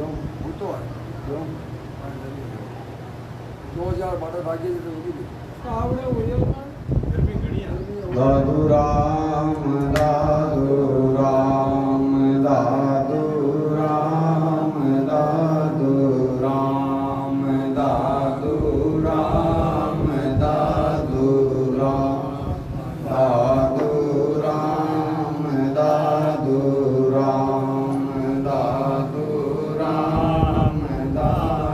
ભૂતો દો હજાર માટે ભાગી દાદુ રામ દાદુ રામ દાદુ રામ દાદુ રામ દાદુ રામ દાદુ રામ દાદુ રામ દાદુ રામ દાદુ રામ દાદુ રામ દાદુ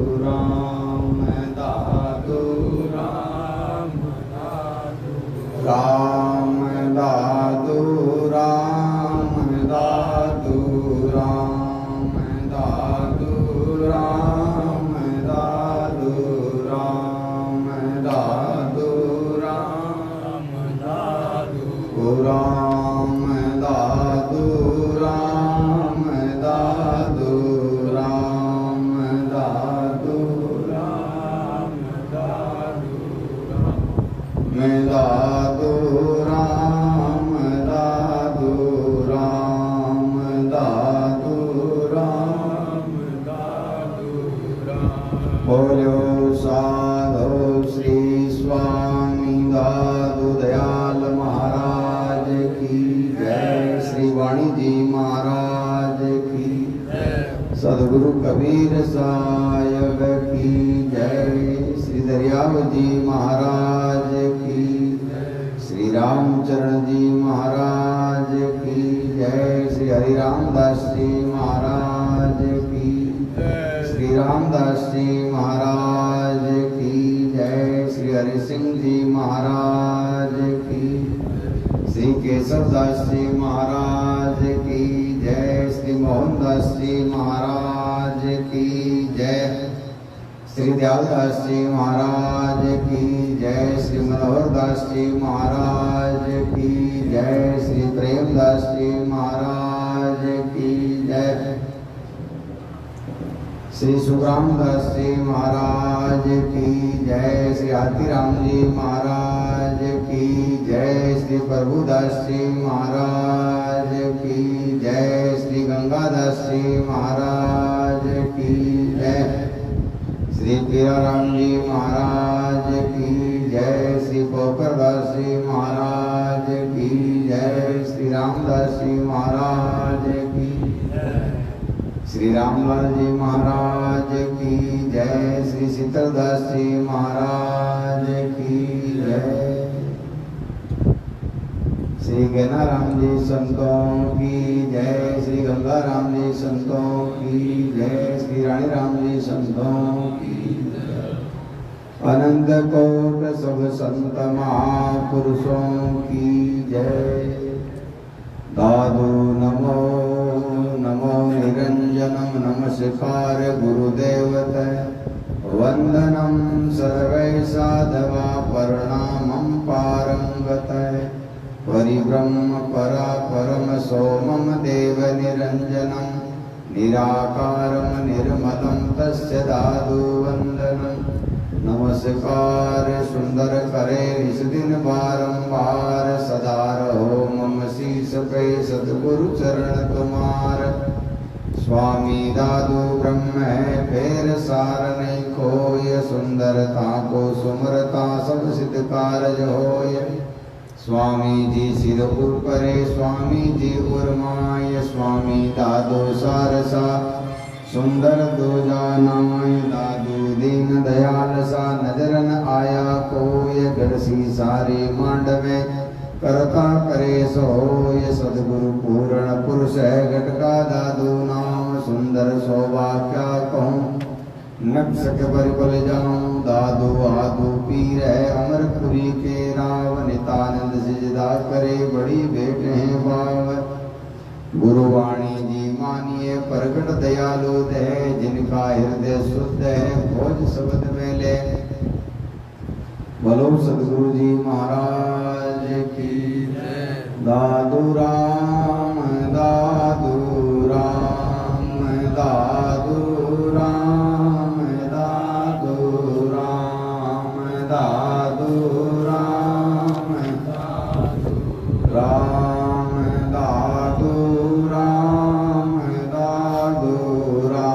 રામ રામ દાદુ રામ દાદુ રામ દાદુ રામ દાદુ રામ દાદુ રામ દાદુ રામ દાદુ રામ દાદુ રામ દાદુ રામ દાદુ मैं दादू राम दादू राम दादू राम दादू राम बोलो साधो श्री स्वामी दादू दयाल महाराज की जय। श्री वाणी जी महाराज की जय। सदगुरु कबीर साहिब की जय। श्री दरियाव जी महाराज की जय। श्री रामचरण जी महाराज की जय। श्री हरि रामदास जी महाराज की जय। श्री रामदास जी महाराज की जय। श्री हरि सिंह जी महाराज की जय। श्री केशवदास जी महाराज की जय। श्री मोहनदास जी महाराज की जय। श्री दयालदास जी महाराज की जय। श्री मनोहर दास जी महाराज की जय। श्री प्रेमदास जी महाराज की जय। श्री सुखराम दास जी महाराज की जय। श्री हाथीराम जी महाराज की जय। श्री प्रभुदास जी महाराज की जय। श्री गंगादास जी महाराज की जय। श्री पीराराम जी महाराज की जय। श्री पोखरदास जी महाराज की जय। श्री रामदास जी महाराज की जय। श्री रामलाल जी महाराज की जय। श्री शीतलदास जी महाराज की जय। श्री गंगाराम जी संतों की जय। श्री गंगाराम जी संतों की जय। श्री रानी राम जी संतों की जय। अनंत कोट सब संत महापुरुषों की जय। दादू नमो नमो निरंजनम नमस्कार गुरुदेवत वंदनम सर्वै साधवा प्रणामं पारंगत परिब्रह्म परा परम सोमम देव निरंजनम निराकारम निर्मलं तस्य दादू वंदनम नमस्कार सुंदर करे इस दिन बारंबार सदा रहो मम शीस पे सद्गुरु चरण तुम्हार। स्वामी दादू ब्रह्म है फेर सार नहीं खोय सुंदरता को सुमरता सब सिद्ध कारज होय। स्वामी जी सिर ऊपरे स्वामी जी उर्माय स्वामी दादू सारसा सुंदर दो जानाय दादू दीन दयाल सा नजर न आया कोय गढ़सी सारे मांडवे करता करे सोय। सदगुरु पूर्ण पुरुष है घटका दादू नाम सुंदर शोभा क्या कहूँ नक्सक परिबल जाऊं। दादू आदू पीर है अमरपुरी के राव नितानंद सिजदा करे बड़ी भेंट है भाव। गुरुवाणी जी मानिए प्रगट दयालु है जिनका हृदय शुद्ध है भोज शब्द में ले। बोलो सदगुरु जी महाराज की जय। दादू राम दादू राम दादू राम दादू राम दादू राम दादू राम दादू राम दादू राम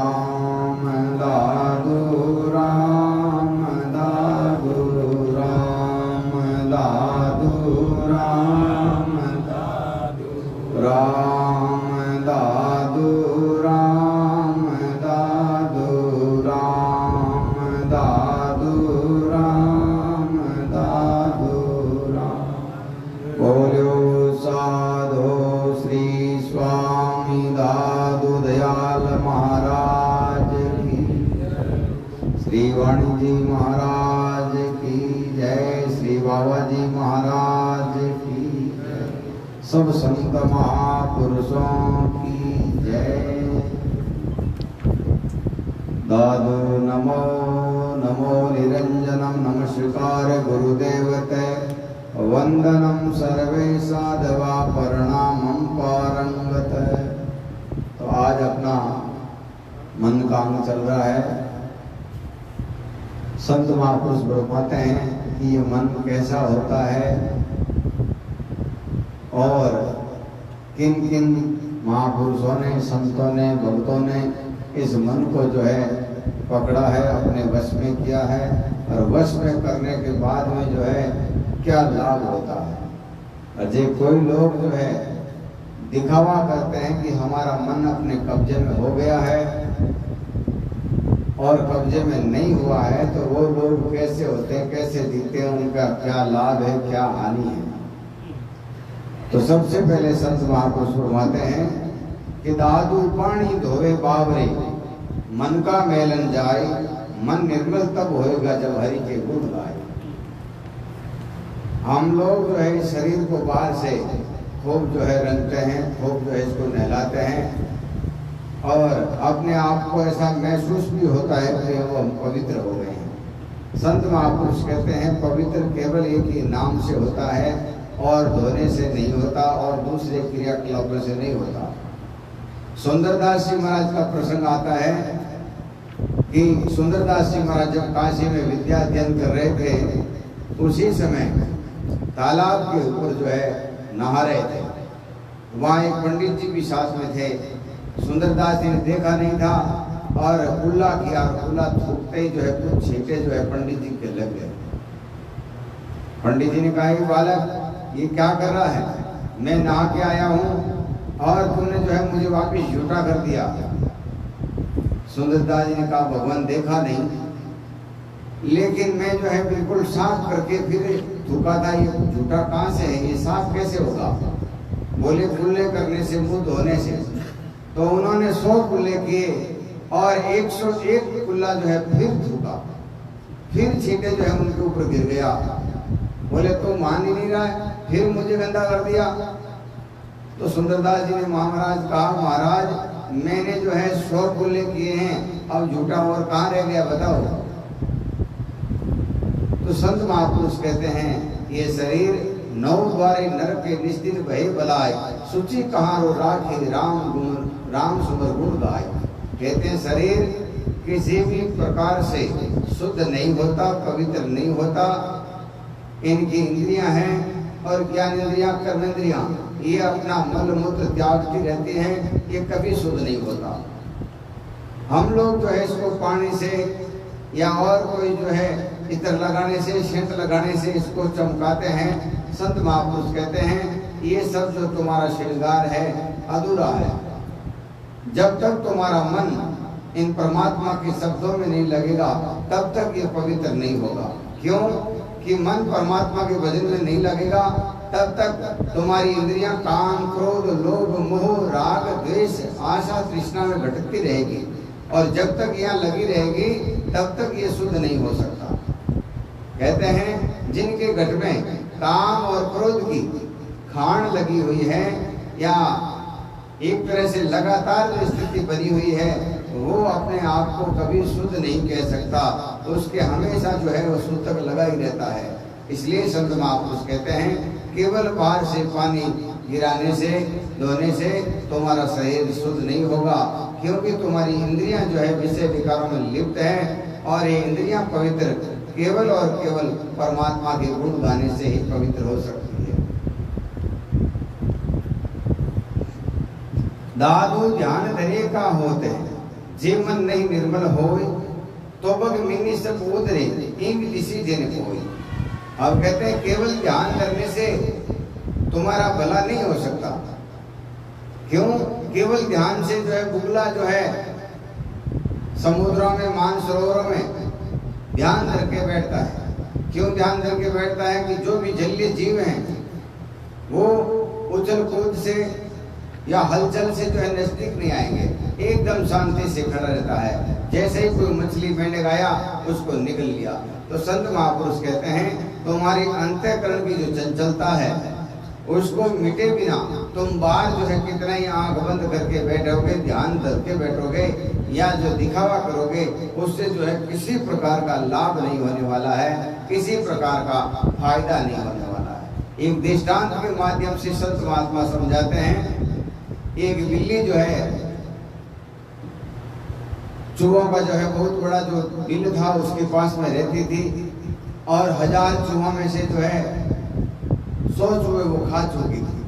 वाणी जी महाराज की जय, श्री बाबा जी महाराज की जय, सब संत महापुरुषों की जय। दादु नमो नमो निरंजनम नमस्कार गुरुदेवते, वंदनम सर्वे साधवा प्रणामं पारंगत। तो आज अपना मन का अंग चल रहा है। संत महापुरुष बताते हैं कि ये मन कैसा होता है और किन किन महापुरुषों ने, संतों ने, भक्तों ने इस मन को जो है पकड़ा है, अपने वश में किया है, और वश में करने के बाद में जो है क्या लाभ होता है। अजय कोई लोग जो है दिखावा करते हैं कि हमारा मन अपने कब्जे में हो गया है और कब्जे में नहीं हुआ है, तो वो लोग कैसे होते हैं, कैसे दिखते हैं, उनका क्या लाभ है, क्या हानि है। तो सबसे पहले संत महापुरुष फरमाते हैं कि दादू पानी धोवे बावरे, मन का मेलन जाए, मन निर्मल तब होएगा जब हरि के गुण गाए। हम लोग जो है शरीर को बाहर से खूब जो है रंगते हैं, खूब जो है इसको नहलाते हैं और अपने आप को ऐसा महसूस भी होता है कि वो हम पवित्र हो गए हैं। संत महापुरुष कहते हैं पवित्र केवल एक ही नाम से होता है और धोने से नहीं होता और दूसरे क्रियाकलापों से नहीं होता। सुंदरदास जी महाराज का प्रसंग आता है कि सुंदरदास जी महाराज जब काशी में विद्या अध्ययन कर रहे थे, उसी समय तालाब के ऊपर जो है नहा रहे थे। वहाँ एक पंडित जी भी साथ में थे। सुंदरदास जी ने देखा नहीं था और कुल्ला किया, कुल्ला थूकते ही जो है कुछ छींटे जो है पंडित जी के लग गए। पंडित जी ने कहा कि बालक ये क्या कर रहा है, मैं नहा के आया हूँ और तुमने जो है मुझे वापिस झूठा कर दिया। सुंदरदास जी ने कहा भगवान देखा नहीं, लेकिन मैं जो है बिल्कुल साफ करके फिर थूका था, ये झूठा कहाँ से है, ये साफ कैसे होगा। बोले कुल्ले करने से, मुंह धोने से। तो उन्होंने 100 कुल्ले किए और 101 कुल्ला जो है फिर थूका, फिर छींटे जो है उनके ऊपर गिर गया। बोले तो मान ही नहीं रहा है, फिर मुझे गंदा कर दिया। तो सुंदरदास जी ने महाराज कहा महाराज मैंने जो है 100 कुल्ले किए हैं, अब झूठा और कहाँ रह गया बताओ। तो संत महापुरुष कहते हैं ये शरीर 9 द्वारे नर के निस्दिन भय बलाय, सुचि कहाँ रो राखे राम सुमर गुण गाय। कहते हैं शरीर किसी भी प्रकार से शुद्ध नहीं होता, पवित्र नहीं होता। इनकी इंद्रियां हैं और ज्ञान इंद्रियां, कर्म इंद्रियां, ये अपना मल मूत्र त्यागती रहती हैं, ये कभी शुद्ध नहीं होता। हम लोग जो है इसको पानी से या और कोई जो है इत्र लगाने से, सेंट लगाने से इसको चमकाते हैं। संत महापुरुष कहते हैं ये सब जो तुम्हारा श्रृंगार है अधूरा है। जब तक तुम्हारा मन इन परमात्मा के शब्दों में नहीं लगेगा तब तक ये पवित्र नहीं होगा। क्यों कि मन परमात्मा के भजन में नहीं लगेगा तब तक तुम्हारी इंद्रियां काम, क्रोध, लोभ, मोह, राग, द्वेष, आशा, तृष्णा में भटकती रहेगी और जब तक यहाँ लगी रहेगी तब तक ये शुद्ध नहीं हो सकता। कहते हैं जिनके घट में काम और क्रोध की खान लगी हुई है या एक तरह से लगातार जो स्थिति बनी हुई है, वो अपने आप को कभी शुद्ध नहीं कह सकता। उसके हमेशा जो है वो सूतक लगा ही रहता है। इसलिए संत महापुरुष कहते हैं केवल बाहर से पानी गिराने से, धोने से तुम्हारा शरीर शुद्ध नहीं होगा, क्योंकि तुम्हारी इंद्रियां जो है विषय विकारों में लिप्त है और ये इंद्रियां पवित्र केवल और केवल परमात्मा के गुण गाने से ही पवित्र हो सकती है। दादू ध्यान धरे का होते जे मन नहीं निर्मल होए, तो बग मिनी सब उधरे इंग दिसी जन कोई। अब कहते हैं केवल ध्यान करने से तुम्हारा भला नहीं हो सकता। क्यों? केवल ध्यान से जो है बुगला जो है समुद्रों में, मानसरोवरों में ध्यान धर के बैठता है। क्यों ध्यान धर के बैठता है कि जो भी जलीय जीव हैं वो उछल कूद से या हलचल से जो है नजदीक नहीं आएंगे, एकदम शांति से खड़ा रहता है। जैसे ही कोई मछली फेंटे गया उसको निगल लिया। तो संत महापुरुष कहते हैं तुम्हारी अंतःकरण की जो चंचलता है उसको मिटे बिना तुम बाहर जो है कितना ही आंख बंद करके बैठोगे, ध्यान करके बैठोगे या जो दिखावा करोगे, उससे जो है किसी प्रकार का लाभ नहीं होने वाला है, किसी प्रकार का फायदा नहीं होने वाला है। एक दृष्टांत के माध्यम से संत महात्मा समझाते हैं। एक बिल्ली जो है, चूहों का जो है बहुत बड़ा जो बिल था उसके पास में रहती थी और 1000 चूहों में से जो है 100 चूहे वो खा चुकी थी।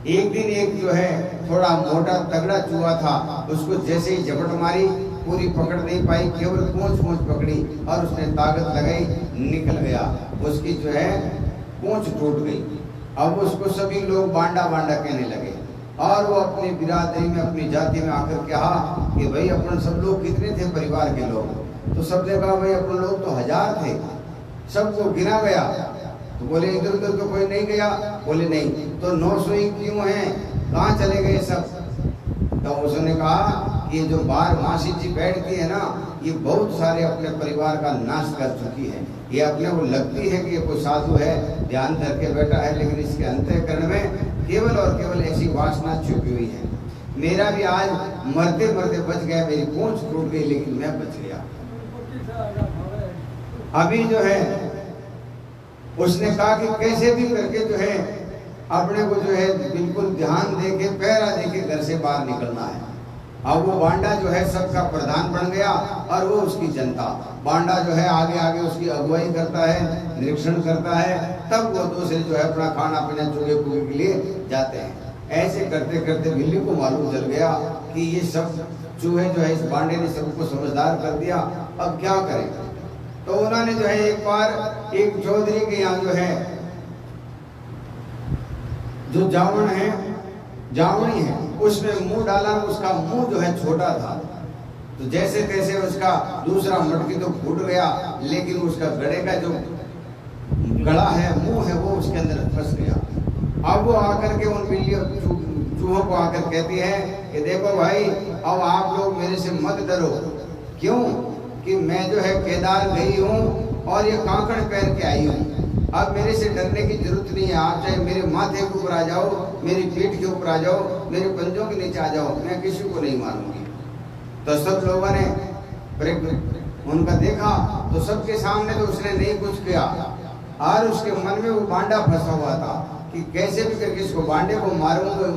एक दिन एक जो है थोड़ा मोटा तगड़ा चूहा था, उसको जैसे ही झपट मारी, पूरी पकड़ नहीं पाई, केवल पूंछ पकड़ी और उसने ताकत लगाई, निकल गया, उसकी जो है पूंछ टूट गई। अब उसको सभी लोग बांडा बांडा कहने लगे और वो अपनी बिरादरी में, अपनी जाति में आकर कहा कि भाई अपन सब लोग कितने थे परिवार के लोग? तो सबने कहा भाई अपन लोग तो 1000 थे, सबको गिना गया। तो बोले इधर उधर तो कोई नहीं गया? बोले नहीं। तो 900 ही क्यों हैं, कहाँ चले गए सब? तो उसने कहा कि ये जो बाहर मासी जी बैठती है ना, ये बहुत सारे अपने परिवार का नाश कर चुकी है। ये अपने को लगती है कि ये कोई साधु है, ध्यान करके बैठा है, लेकिन इसके अंतःकरण में केवल और केवल ऐसी वासना छुपी हुई है। मेरा भी आज मरते मरते बच गया, मेरी पूंछ टूट गई लेकिन मैं बच गया। अभी जो है उसने कहा कि कैसे भी करके जो है अपने को जो है बिल्कुल ध्यान देके, पैरा देके घर से बाहर निकलना है। अब वो बांडा जो है सबका प्रधान बन गया और वो उसकी जनता। बांडा जो है आगे आगे उसकी अगुवाई करता है, निरीक्षण करता है, तब वो दूसरे जो है अपना खाना पीना चुगे पुगे के लिए जाते हैं। ऐसे करते करते बिल्ली को मालूम चल गया कि ये सब चूहे जो है इस बांडे ने सबको समझदार कर दिया, अब क्या करें? तो उन्होंने जो है एक बार एक चौधरी के यहाँ जो है जो जावण है, जावणी है, उसमें मुंह डाला। उसका मुंह जो है छोटा था, तो जैसे तैसे उसका दूसरा मटकी तो फूट गया, लेकिन उसका गड़े का जो गला है, मुंह है, वो उसके अंदर फंस गया। अब वो आकर के उन बिल्लियों चूहों को आकर कहती है कि देखो भाई, अब आप लोग मेरे से मत डरो। क्यों? कि मैं जो है केदार गई हूँ और ये कांकड़ पहन के आई हूँ। अब मेरे से डरने की जरूरत नहीं है। आप चाहे मेरे माथे के ऊपर आ जाओ, मेरी पीठ के ऊपर आ जाओ, मेरे पंजों के नीचे आ जाओ, मैं किसी को नहीं मारूंगी। तो सब लोगों ने उनका देखा तो सबके सामने तो उसने नहीं कुछ किया और उसके मन में वो बांडा फंसा हुआ था कि कैसे भी करके इसको बांडे को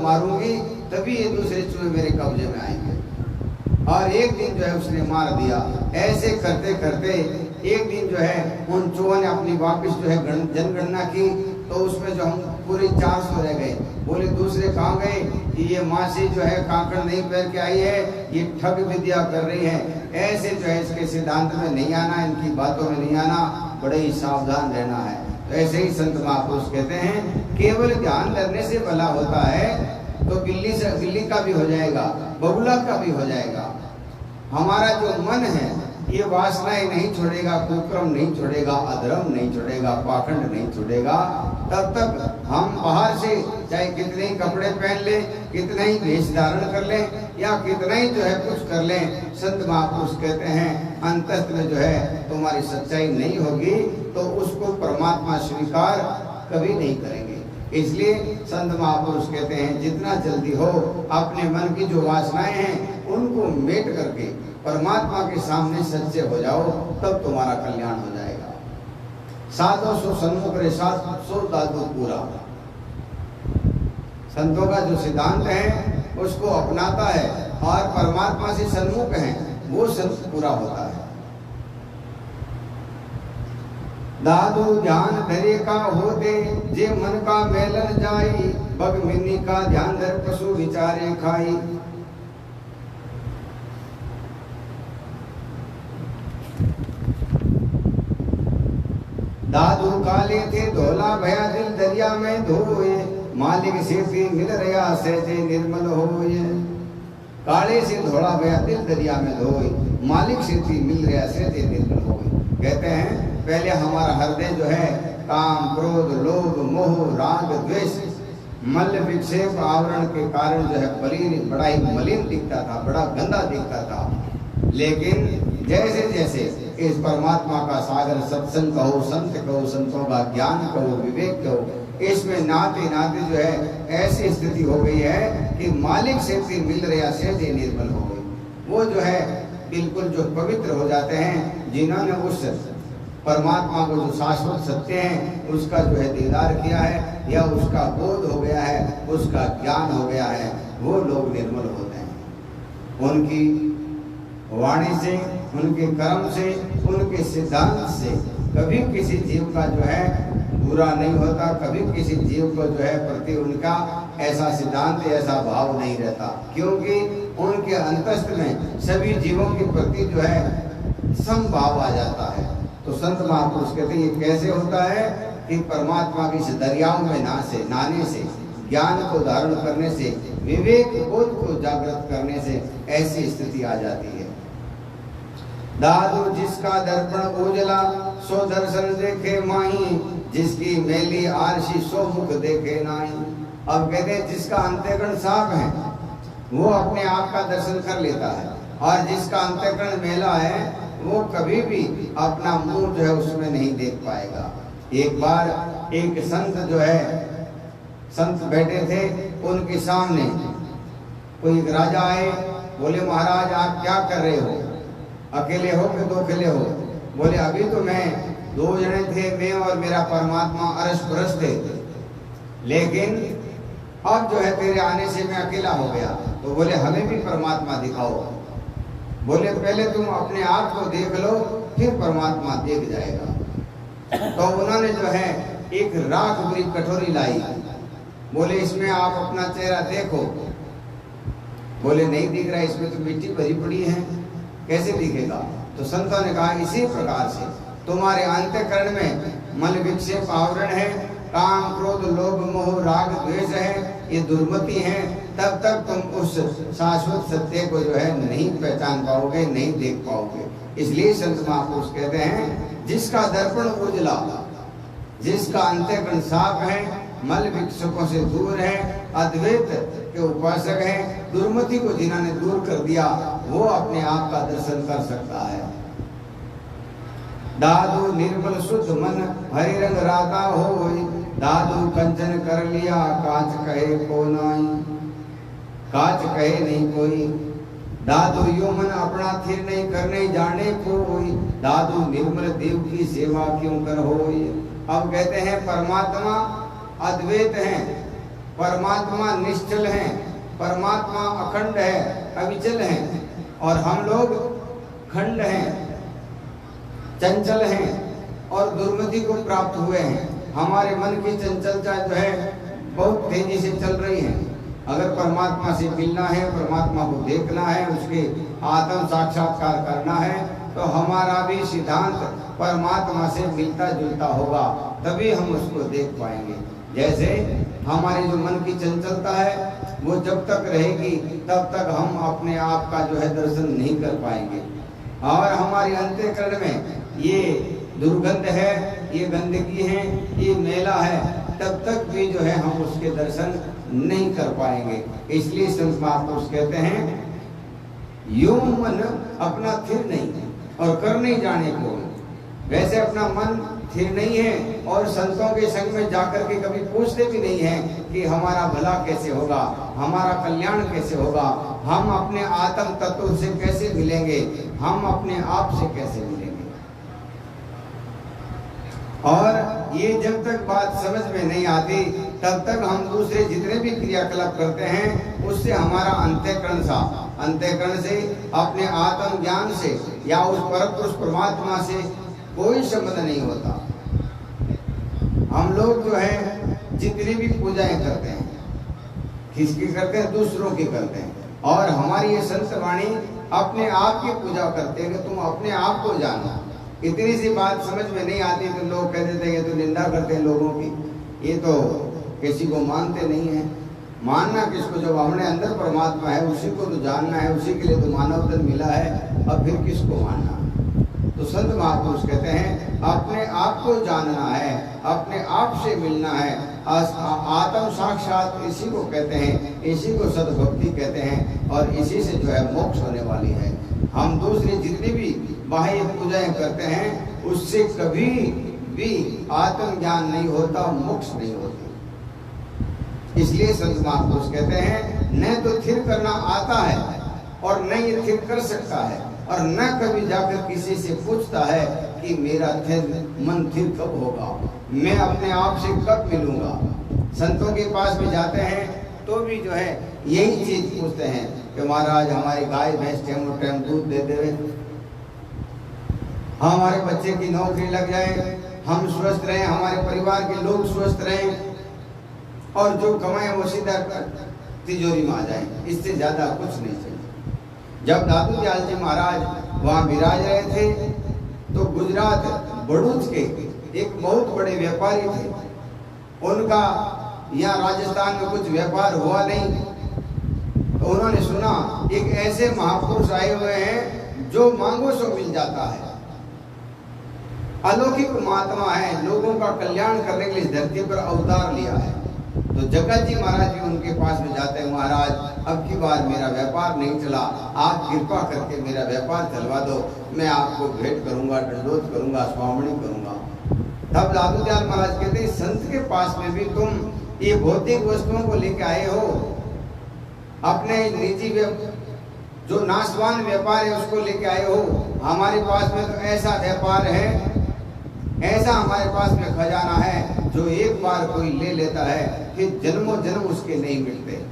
मारूंगी तभी ये दूसरे चूहे मेरे कब्जे में आएंगे। और एक दिन जो है उसने मार दिया। ऐसे करते करते एक दिन जो है उन चूहों ने अपनी वापस जो है जनगणना की, तो उसमें जो हम पूरे 400 रह गए। बोले दूसरे कहाँ गए कि ये मासी जो है कांकड़ नहीं पहन के आई है, ये ठग विद्या कर रही है। ऐसे जो है इसके सिद्धांत में नहीं आना, इनकी बातों में नहीं आना, बड़े ही सावधान रहना है। तो ऐसे ही संत महापुरुष कहते हैं केवल ध्यान करने से भला होता है, तो बिल्ली का भी हो जाएगा, बगुला का भी हो जाएगा। हमारा जो मन है ये वासनाएं नहीं छोड़ेगा, कुकर्म नहीं छोड़ेगा, अधर्म नहीं छोड़ेगा, पाखंड नहीं छोड़ेगा, तब तक हम बाहर से चाहे कितने ही कपड़े पहन लें, कितना ही वेश धारण कर लें या कितना ही जो है कुछ कर लें, संत महापुरुष कहते हैं अंतस्थ में जो है तुम्हारी सच्चाई नहीं होगी तो उसको परमात्मा स्वीकार कभी नहीं करेंगे। इसलिए संत महापुरुष कहते हैं जितना जल्दी हो अपने मन की जो वासनाएं हैं उनको मेट करके परमात्मा के सामने सच्चे हो जाओ, तब तुम्हारा कल्याण हो जाएगा। 700 सन्मुख रे 700 दादू पूरा। संतों का जो सिद्धांत है उसको अपनाता है और परमात्मा से सन्मुख है, वो संत पूरा होता है। दादू ध्यान धरे का होते जे मन का मेलन जाई, बग मिन्नी का ध्यान धर पशु विचारे खाई। दादू काले थे धोला भया दिल दरिया में धोए, मालिक से मिल रहा सहजे निर्मल होए। काले से धोला भया दिल दरिया में धोए, मालिक से मिल रहा सहजे निर्मल होए। कहते हैं पहले हमारा हृदय जो है काम, क्रोध, लोभ, मोह, राग, द्वेष, मल विक्षेप आवरण के कारण जो है बड़ा ही मलिन दिखता था, बड़ा गंदा दिखता था। लेकिन जैसे जैसे इस परमात्मा का सागर सत्संग कहो, संत कहो, संतों का ज्ञान कहो, विवेक कहो, इसमें नाते नाते जो है ऐसी स्थिति हो गई है कि मालिक से भी मिल रहा से निर्मल हो गई। वो जो है बिल्कुल जो पवित्र हो जाते हैं, जिन्होंने उस परमात्मा को जो शाश्वत सत्य है उसका जो है दीदार किया है या उसका बोध हो गया है, उसका ज्ञान हो गया है, वो लोग निर्मल होते हैं। उनकी वाणी से, उनके कर्म से, उनके सिद्धांत से कभी किसी जीव का जो है बुरा नहीं होता, कभी किसी जीव को जो है प्रति उनका ऐसा सिद्धांत, ऐसा भाव नहीं रहता, क्योंकि उनके अंतस्थ में सभी जीवों के प्रति जो है समभाव आ जाता है। तो संत महापुरुष कहते हैं ये कैसे होता है कि परमात्मा की इस दरियाओं में नहाने से, ज्ञान को धारण करने से, विवेक बोध को जागृत करने से ऐसी स्थिति आ जाती है। दादू जिसका दर्पण उजला सो दर्शन देखे माही, जिसकी मैली आरसी सो मुख देखे नाई। अब कहते हैं जिसका अंतःकरण साफ है वो अपने आप का दर्शन कर लेता है, और जिसका अंतःकरण मैला है वो कभी भी अपना मुंह जो है उसमें नहीं देख पाएगा। एक बार एक संत जो है, संत बैठे थे, उनके सामने कोई एक राजा आए, बोले महाराज आप क्या कर रहे हो, अकेले हो कि दो अकेले हो? बोले अभी तो मैं दो जने थे, मैं और मेरा परमात्मा अरस परस थे, लेकिन अब जो है तेरे आने से मैं अकेला हो गया। तो बोले हमें भी परमात्मा दिखाओ। बोले पहले तुम अपने आप को देख लो, फिर परमात्मा देख जाएगा। तो उन्होंने जो है एक राख भरी कटोरी लाई, बोले इसमें आप अपना चेहरा देखो। बोले नहीं दिख रहा, इसमें तो मिट्टी भरी पड़ी है, कैसे दिखेगा? तो संतों ने कहा इसी प्रकार से तुम्हारे अंतःकरण में मल विक्षेप आवरण है, काम क्रोध लोभ मोह राग द्वेष है, ये दुर्मति है, तब तक तुम उस शाश्वत सत्य को जो है नहीं पहचान पाओगे, नहीं देख पाओगे। इसलिए संत महापुरुष कहते हैं जिसका दर्पण उजला, जिसका अंतःकरण साफ है, मल विक्षेपों से दूर है, अद्वैत के उपासक है, दुर्मति को जिन्होंने दूर कर दिया, वो अपने आप का दर्शन कर सकता है। दादू निर्मल शुद्ध मन हरि रंग राता हो, दादू कंचन कर लिया कांच कहे को नाई, कांच कहे नहीं कोई। दादू यो मन अपना थिर नहीं करने जाने कोई, दादू निर्मल देव की सेवा क्यों कर होई। अब कहते हैं परमात्मा अद्वैत है, परमात्मा निश्चल है, परमात्मा अखंड है, अविचल है, और हम लोग खंड हैं, चंचल हैं और दुर्मति को प्राप्त हुए हैं। हमारे मन की चंचलता जो है बहुत तेजी से चल रही है। अगर परमात्मा से मिलना है, परमात्मा को देखना है, उसके आत्म साक्षात्कार करना है, तो हमारा भी सिद्धांत परमात्मा से मिलता जुलता होगा, तभी हम उसको देख पाएंगे। जैसे हमारी जो मन की चंचलता है वो जब तक रहेगी तब तक हम अपने आप का जो है दर्शन नहीं कर पाएंगे, और हमारे अंतःकरण में ये दुर्गंध है, ये गंदगी है, ये मैला है, तब तक भी जो है हम उसके दर्शन नहीं कर पाएंगे। इसलिए संत महापुरुष कहते हैं यूं मन अपना थिर नहीं और कर नहीं जाने को। वैसे अपना मन स्थिर नहीं है और संतों के संग में जाकर के कभी पूछते भी नहीं है कि हमारा भला कैसे होगा, हमारा कल्याण कैसे होगा, हम अपने आत्म तत्व से कैसे मिलेंगे, हम अपने आप से कैसे मिलेंगे। और ये जब तक बात समझ में नहीं आती तब तक हम दूसरे जितने भी क्रियाकलाप करते हैं उससे हमारा अंतःकरण से अपने आत्म ज्ञान से या उस परम पुरुष परमात्मा से कोई संबंध नहीं होता। हम लोग जो है जितनी भी पूजाएं करते हैं, किसकी करते हैं? दूसरों की करते हैं। और हमारी ये संत वाणी अपने आप की पूजा करते हैं कि तुम अपने आप को जानो। इतनी सी बात समझ में नहीं आती तो लोग कह देते हैं ये तो निंदा करते हैं लोगों की, ये तो किसी को मानते नहीं है। मानना किसको? जब हमने अंदर परमात्मा है उसी को तो जानना है, उसी के लिए तो मानव तन मिला है, अब फिर किसको मानना? तो संत महापुरुष कहते हैं अपने आप को जानना है, अपने आप से मिलना है। आत्म साक्षात इसी को कहते हैं, इसी को सद्भक्ति कहते हैं, और इसी से जो है मोक्ष होने वाली है। हम दूसरी जितनी भी बाह्य पूजाएं करते हैं उससे कभी भी आत्मज्ञान नहीं होता, मोक्ष नहीं होती। इसलिए संत महापुरुष कहते हैं न तो थिर करना आता है और न ये थिर कर सकता है, और न कभी जाकर किसी से पूछता है कि मेरा मन थिर कब होगा, मैं अपने आप से कब मिलूंगा। संतों के पास भी जाते हैं तो भी जो है यही चीज पूछते हैं कि महाराज हमारी गाय भैंस टाइम टाइम दूध दे दे, हमारे बच्चे की नौकरी लग जाए, हम स्वस्थ रहें, हमारे परिवार के लोग स्वस्थ रहें, और जो कमाए वो सीधा तिजोरी में आ जाए, इससे ज्यादा कुछ नहीं चाहिए। जब दादू दयाल जी महाराज वहाँ विराज रहे थे तो गुजरात बड़ूच के एक बहुत बड़े व्यापारी थे, उनका यहाँ राजस्थान में कुछ व्यापार हुआ नहीं, तो उन्होंने सुना एक ऐसे महापुरुष आए हुए हैं जो मांगो सो मिल जाता है, अलौकिक महात्मा है, लोगों का कल्याण करने के लिए धरती पर अवतार लिया है। तो जगत जी महाराज भी उनके पास में जाते हैं, महाराज अब की बार मेरा व्यापार नहीं चला, आप कृपा करके मेरा व्यापार चलवा दो, मैं आपको भेंट करूंगा, दंडोत करूंगा, स्वामणी करूंगा। तब दादू दयाल महाराज कहते हैं संत के पास में भी तुम ये भौतिक वस्तुओं को लेके आए हो, अपने निजी जो नाशवान व्यापार है उसको लेके आए हो, हमारे पास में तो ऐसा व्यापार है, ऐसा हमारे पास में खजाना है जो एक बार कोई ले लेता है फिर जन्मों जन्म उसके नहीं मिलते।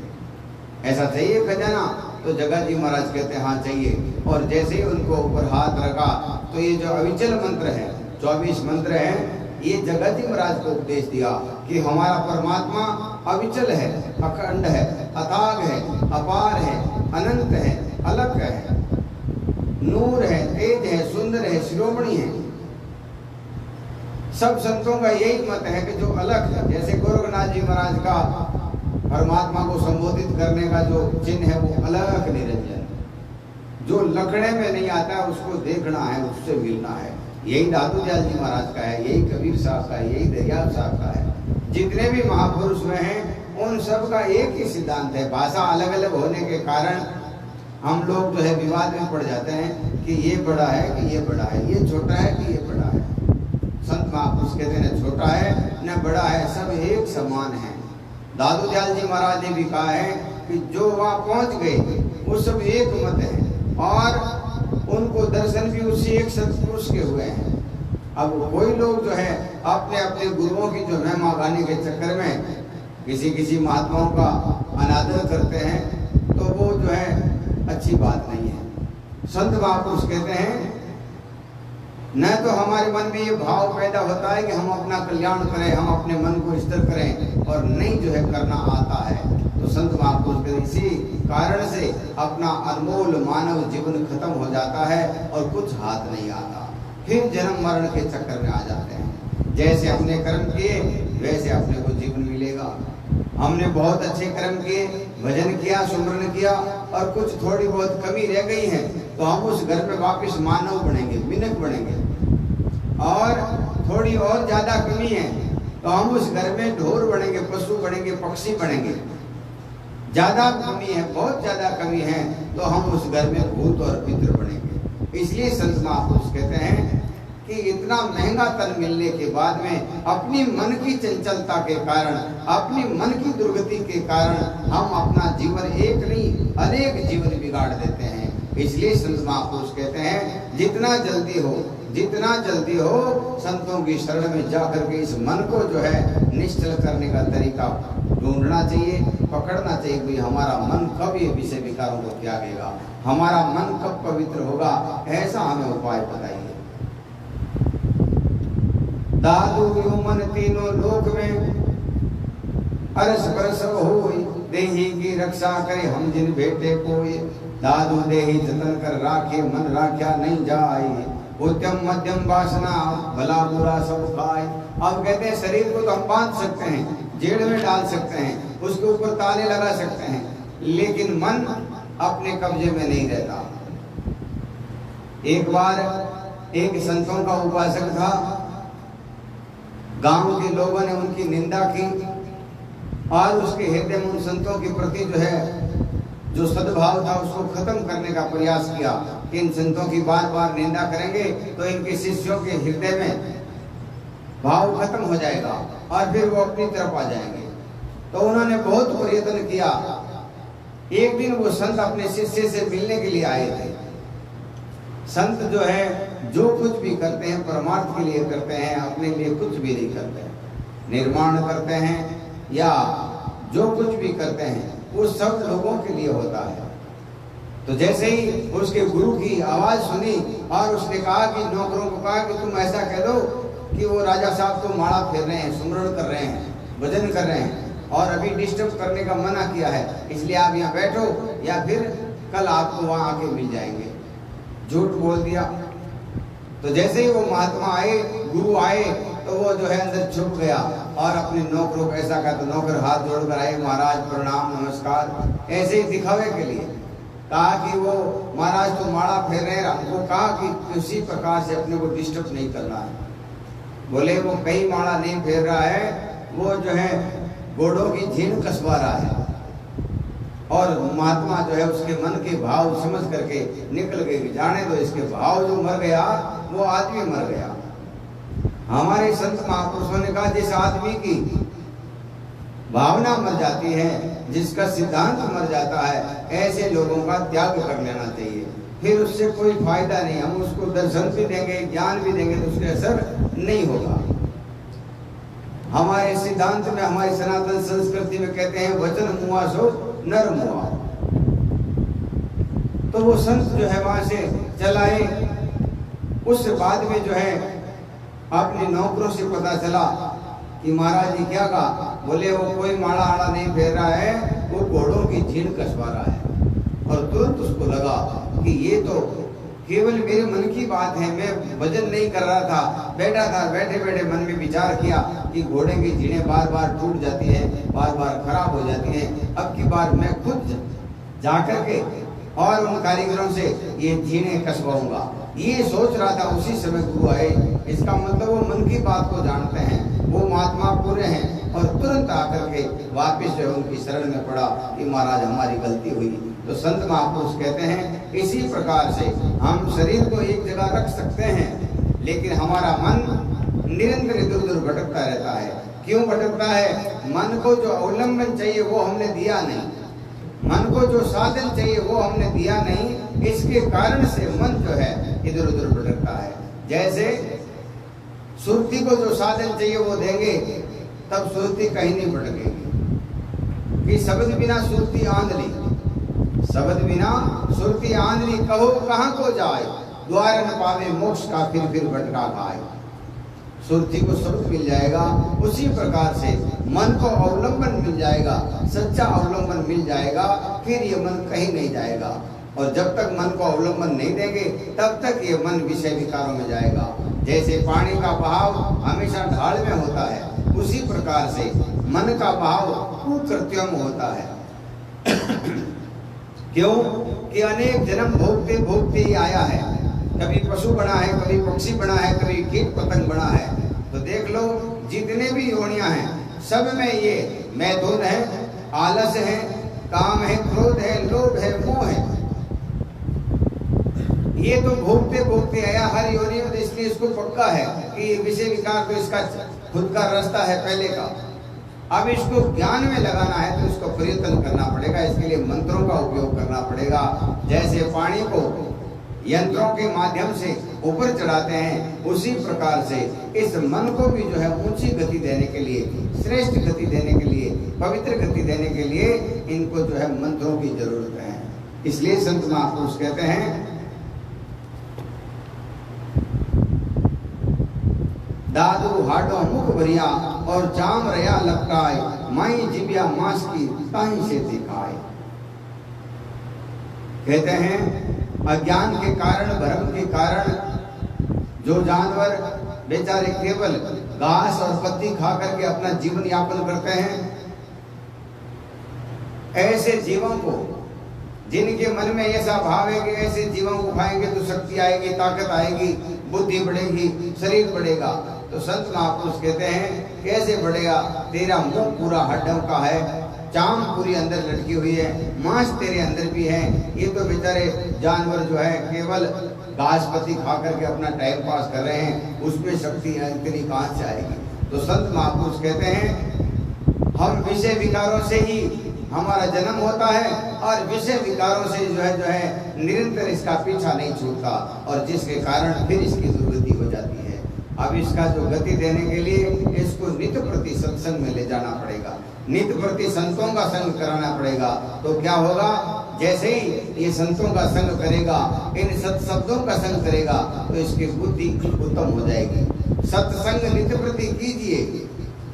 ऐसा चाहिए खजाना? तो जगत जी महाराज कहते हैं हाँ चाहिए। और जैसे ही उनको ऊपर हाथ रखा तो ये जो अविचल मंत्र है, 24 मंत्र हैं, ये जगत जी महाराज को उपदेश दिया कि हमारा परमात्मा अविचल है, अखंड है, अथाग है, अपार है, अनंत है, अलग है, नूर है, तेज है, सुंदर है, शिरोमणि है। सब संतों का यही मत है कि जो अलग है, जैसे गोरखनाथ जी महाराज का परमात्मा को संबोधित करने का जो चिन्ह है वो अलग निरंजन, जो लखड़े में नहीं आता है उसको देखना है, उससे मिलना है। यही दादू दयाल जी महाराज का है, यही कबीर साहब का है, यही दरियाव साहब का है। जितने भी महापुरुष में हैं उन सब का एक ही सिद्धांत है। भाषा अलग अलग होने के कारण हम लोग जो है विवाद में पड़ जाते हैं कि ये बड़ा है कि ये बड़ा है, ये छोटा है कि ये बड़ा है। संत महापुरुष कहते हैं न छोटा है न बड़ा है, सब एक समान है। दादू दयाल जी महाराज ने भी कहा है कि जो वहाँ पहुँच गए वो सब एक मत है, और उनको दर्शन भी उसी एक सत्पुरुष के हुए हैं। अब कोई लोग जो है अपने अपने गुरुओं की जो महिमा गाने के चक्कर में किसी किसी महात्माओं का अनादर करते हैं तो वो जो है अच्छी बात नहीं है। संत महापुरुष कहते हैं न तो हमारे मन में ये भाव पैदा होता है कि हम अपना कल्याण करें, हम अपने मन को स्थिर करें, और नहीं जो है करना आता है। तो संत महापुरुष के इसी कारण से अपना अनमोल मानव जीवन खत्म हो जाता है और कुछ हाथ नहीं आता, फिर जन्म मरण के चक्कर में आ जाते हैं। जैसे अपने कर्म किए वैसे अपने को जीवन मिलेगा। हमने बहुत अच्छे कर्म किए, भजन किया, सुमरन किया, और कुछ थोड़ी बहुत कमी रह गई है तो हम उस घर में वापस मानव बनेंगे, मिनक बनेंगे। और थोड़ी और ज्यादा कमी है तो हम उस घर में ढोर बनेंगे, पशु बनेंगे, पक्षी बनेंगे। ज्यादा कमी है, बहुत ज्यादा कमी है तो हम उस घर में भूत और पितृ बनेंगे। इसलिए संत महापुरुष कहते हैं कि इतना महंगा तन मिलने के बाद में अपनी मन की चंचलता के कारण, अपनी मन की दुर्गति के कारण हम अपना जीवन एक नहीं अनेक जीवन बिगाड़ देते हैं। इसलिए संत महापुरुष कहते हैं जितना जल्दी हो संतों की शरण में जाकर के इस मन को जो है निश्चल करने का तरीका ढूंढना चाहिए, पकड़ना चाहिए कि हमारा मन कब ये विषय विकारों को त्यागेगा, हमारा मन कब पवित्र होगा, ऐसा हमें उपाय बताइए। दादू मन तीनों लोक में अरस परस होई, देही की रक्षा करे हम जिन भेटे कोई। दादू देही जतन कर राखे, मन राख्या नहीं जाए, उत्तम मध्यम वासना भला बुरा सब खाए। अब कहते हैं शरीर को तो हम बांध सकते हैं, जेल में डाल सकते हैं, उसके ऊपर ताले लगा सकते हैं, लेकिन मन अपने कब्जे में नहीं रहता। एक बार एक संतों का उपासक था। गांव के लोगों ने उनकी निंदा की और उसके हृदय में उन संतों के प्रति जो सद्भाव था उसको खत्म करने का प्रयास किया कि इन संतों की बार बार निंदा करेंगे तो इनके शिष्यों के हृदय में भाव खत्म हो जाएगा और फिर वो अपनी तरफ आ जाएंगे। तो उन्होंने बहुत प्रयत्न किया। एक दिन वो संत अपने शिष्य से मिलने के लिए आए थे। संत जो है जो कुछ भी करते हैं परमार्थ के लिए करते हैं, अपने लिए कुछ भी नहीं करते। निर्माण करते हैं या जो कुछ भी करते हैं वो सब लोगों के लिए होता है। तो जैसे ही उसके गुरु की आवाज सुनी और उसने कहा कि नौकरों को कहा कि तुम ऐसा कह दो कि वो राजा साहब तो माला फेर रहे हैं, सुमरण कर रहे हैं, भजन कर रहे हैं और अभी डिस्टर्ब करने का मना किया है, इसलिए आप यहाँ बैठो या फिर कल आपको वहां आके मिल जाएंगे। झूठ बोल दिया। तो जैसे ही वो महात्मा आए, गुरु आए, तो वो जो है अंदर छुप गया और अपने नौकरों को ऐसा कहा। तो नौकर हाथ जोड़कर आए, महाराज प्रणाम नमस्कार, ऐसे ही दिखावे के लिए कहा कि वो महाराज तो माला फेर रहे हैं, हमको कहा कि किसी प्रकार से अपने को डिस्टर्ब नहीं करना है। बोले वो कई माला नहीं फेर रहा है, वो जो है घोड़ों की झीन कसवा रहा है। और महात्मा जो है उसके मन के भाव समझ करके निकल गए, जाने दो इसके भाव, जो मर गया वो आदमी मर गया। हमारे संत महापुरुषों ने कहा जिस आदमी की भावना मर जाती है, जिसका सिद्धांत मर जाता है, ऐसे लोगों का त्याग कर लेना चाहिए। फिर उससे कोई फायदा नहीं। हम उसको दर्शन भी देंगे, ज्ञान भी देंगे तो उसके असर नहीं होगा। हमारे सिद्धांत में, हमारी सनातन संस्कृति में कहते हैं वचन मुआ सो नर मुआ। तो वो संत जो है वहां से चलाए। उस बाद में जो है अपने नौकरों से पता चला कि महाराज जी क्या कहा। बोले वो कोई माला आड़ा नहीं फेर रहा है, वो घोड़ों की झीन कसवा रहा है। और तुरंत उसको लगा कि ये तो केवल मेरे मन की बात है, मैं भजन नहीं कर रहा था, बैठा था, बैठे बैठे मन में विचार किया कि घोड़े की झीनें बार बार टूट जाती है, बार बार खराब हो जाती है। अब की बार मैं खुद जाकर के और उन कारीगरों से ये झीनें कसवाऊंगा, ये सोच रहा था। उसी समय गुरु आए। इसका मतलब वो मन की बात को जानते हैं, वो महात्मा पूरे हैं। और तुरंत आकर के वापिस जो है उनकी शरण में पड़ा कि महाराज हमारी गलती हुई। तो संत महापुरुष कहते हैं इसी प्रकार से हम शरीर को एक जगह रख सकते हैं, लेकिन हमारा मन निरंतर इधर उधर भटकता रहता है। क्यों भटकता है? मन को जो अवलंबन चाहिए वो हमने दिया नहीं, मन को जो साधन चाहिए वो हमने दिया नहीं। इसके कारण से मन जो है इधर उधर भटकता है। जैसे सुरती को जो साधन चाहिए वो देंगे तब सुरती कहीं नहीं भटकेगी। कि शब्द बिना सुरती आंधली, शब्द बिना सुरती आंधली, कहो कहाँ को जाए, द्वार न पावे मोक्ष का फिर भटका खाए। सुरती को शब्द मिल जाएगा, उसी प्रकार से मन को अवलंबन मिल जाएगा, सच्चा अवलंबन मिल जाएगा, फिर ये मन कहीं नहीं जाएगा। और जब तक मन को अवलंबन नहीं देंगे तब तक ये मन विषय विकारों में जाएगा। जैसे पानी का बहाव हमेशा ढाल में होता है, उसी प्रकार से मन का बहाव कुकृत्यों में होता है। क्यों कि अनेक जन्म भोगते भोगते ही आया है। कभी पशु बना है, कभी पक्षी बना है, कभी कीट पतंग बना है। तो देख लो जितने भी योनियां हैं सब में ये मैथुन है, आलस है, काम है, क्रोध है, लोभ है, मोह है। ये तो भोगते भोगते आया हर योनि में। इसलिए इसको पक्का है कि विषय विकार तो इसका खुद का रास्ता है पहले का। अब इसको ज्ञान में लगाना है तो इसको प्रयत्न करना पड़ेगा। इसके लिए मंत्रों का उपयोग करना पड़ेगा। जैसे पानी को यंत्रों के माध्यम से ऊपर चढ़ाते हैं, उसी प्रकार से इस मन को भी जो है ऊंची गति देने के लिए, श्रेष्ठ गति देने के लिए, पवित्र गति देने के लिए इनको जो है मंत्रों की जरूरत है। इसलिए संत महापुरुष कहते हैं दादू हाडो मुख भरिया और जाम रया लपटाए, माई जिबिया मांस की ताही से दिखाए। कहते हैं अज्ञान के कारण, भ्रम के कारण जो जानवर बेचारे केवल घास और पत्ती खा करके अपना जीवन यापन करते हैं, ऐसे जीवों को, जिनके मन में ऐसा भाव है कि ऐसे जीवों को खाएंगे तो शक्ति आएगी, ताकत आएगी, बुद्धि बढ़ेगी, शरीर बढ़ेगा। तो संत महापुरुष कहते हैं कैसे बढ़ेगा? तेरा मुंह पूरा हड्डों का है, चाम पूरी अंदर लटकी हुई है, मांस तेरे अंदर भी है। ये तो बेचारे जानवर जो है केवल घास पत्ती खा करके अपना टाइम पास कर रहे हैं, उसमें शक्ति इतनी कहाँ से आएगी? तो संत महापुरुष कहते हैं हम विषय विकारों से ही हमारा जन्म होता है और विषय विकारों से जो है निरंतर इसका पीछा नहीं छूटता, और जिसके कारण फिर इसकी दुर्गति हो जाती है। अब इसका जो गति देने के लिए इसको नित्य प्रति सत्संग में ले जाना पड़ेगा, नित्य प्रति संतों का संग कराना पड़ेगा। तो क्या होगा? जैसे ही ये संतों का संग करेगा, इन सत्शब्दों का संग करेगा, तो इसकी बुद्धि उत्तम हो जाएगी। सत्संग नित्य प्रति कीजिए।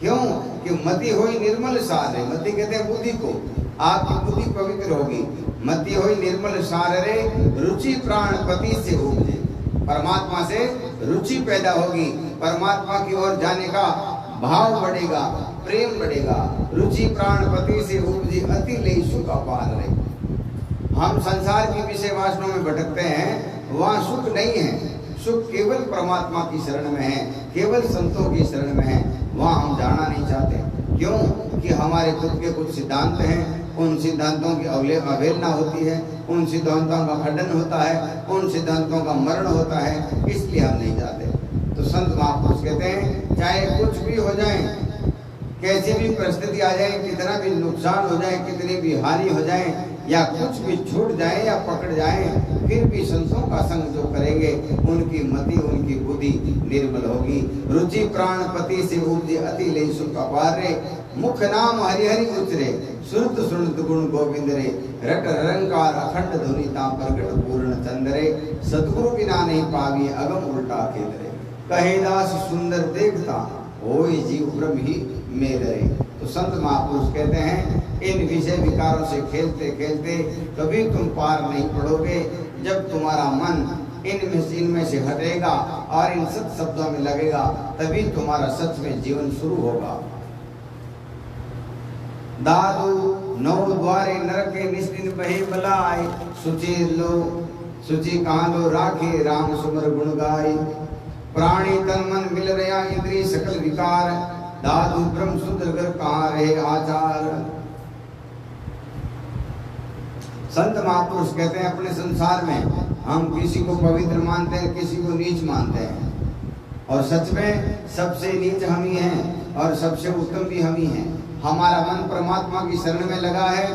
क्यों? कि मति होई निर्मल सार रे, मति कहते हैं बुद्धि को, आपकी बुद्धि पवित्र होगी। मति होई निर्मल सार रे, रुचि प्राण पति से उपजे, परमात्मा से रुचि पैदा होगी, परमात्मा की ओर जाने का भाव बढ़ेगा, प्रेम बढ़ेगा। रुचि प्राण पति से उपजी, अति ले सुख अपार रे। हम संसार की विषय वासनाओं में भटकते हैं, वहाँ सुख नहीं है। सुख केवल परमात्मा की शरण में है, केवल संतों की शरण में है, वहाँ हम जाना नहीं चाहते। क्यों? कि हमारे खुद के कुछ सिद्धांत हैं, उन सिद्धांतों की अवहेलना होती है, उन सिद्धांतों का खंडन होता है, उन सिद्धांतों का मरण होता है, इसलिए हम नहीं जाते। तो संत महापुरुष कहते हैं चाहे कुछ भी हो जाए, कैसी भी परिस्थिति आ जाए, कितना भी नुकसान हो जाए, कितनी भी हानि हो जाए, या कुछ भी छूट जाए या पकड़ जाए, फिर भी संतों का संग जो करेंगे उनकी मति, उनकी बुद्धि निर्मल होगी। रुचि प्राण पति से उपजे, अति ले सुख अपार रे। मुख नाम हरि हरि उचरे, सुरत सुनत गुण गोविंद रे। रट रंकार अखंड धुनि ता प्रगट पूर्ण चंद्रे। सतगुरु बिना नहीं पावी अगम उल्टा खेल रे। कहे दास सुंदर देखता, होय जीव ब्रह्म ही मेरे। तो संत महापुरुष कहते हैं इन विषय विकारों से खेलते खेलते कभी तुम पार नहीं पड़ोगे। जब तुम्हारा मन इनमें से हटेगा और इन सत शब्दों में लगेगा, तभी तुम्हारा सच में जीवन शुरू होगा। दादू नौ द्वारे नरके निस्दिन बहे बलाय, सुचि लो सुचि कहाँ लो राखे, राम सुमर गुण गाय। प्राणी तन मन मिल रहा, इंद्रिय सकल विकार, दादू ब्रह्म सुंदर घर कहाँ रहे आचार। संत महापुरुष कहते हैं अपने संसार में हम किसी को पवित्र मानते हैं, किसी को नीच मानते हैं, और सच में सबसे नीच हम ही हैं और सबसे उत्तम भी हम ही हैं। हमारा मन परमात्मा की शरण में लगा है,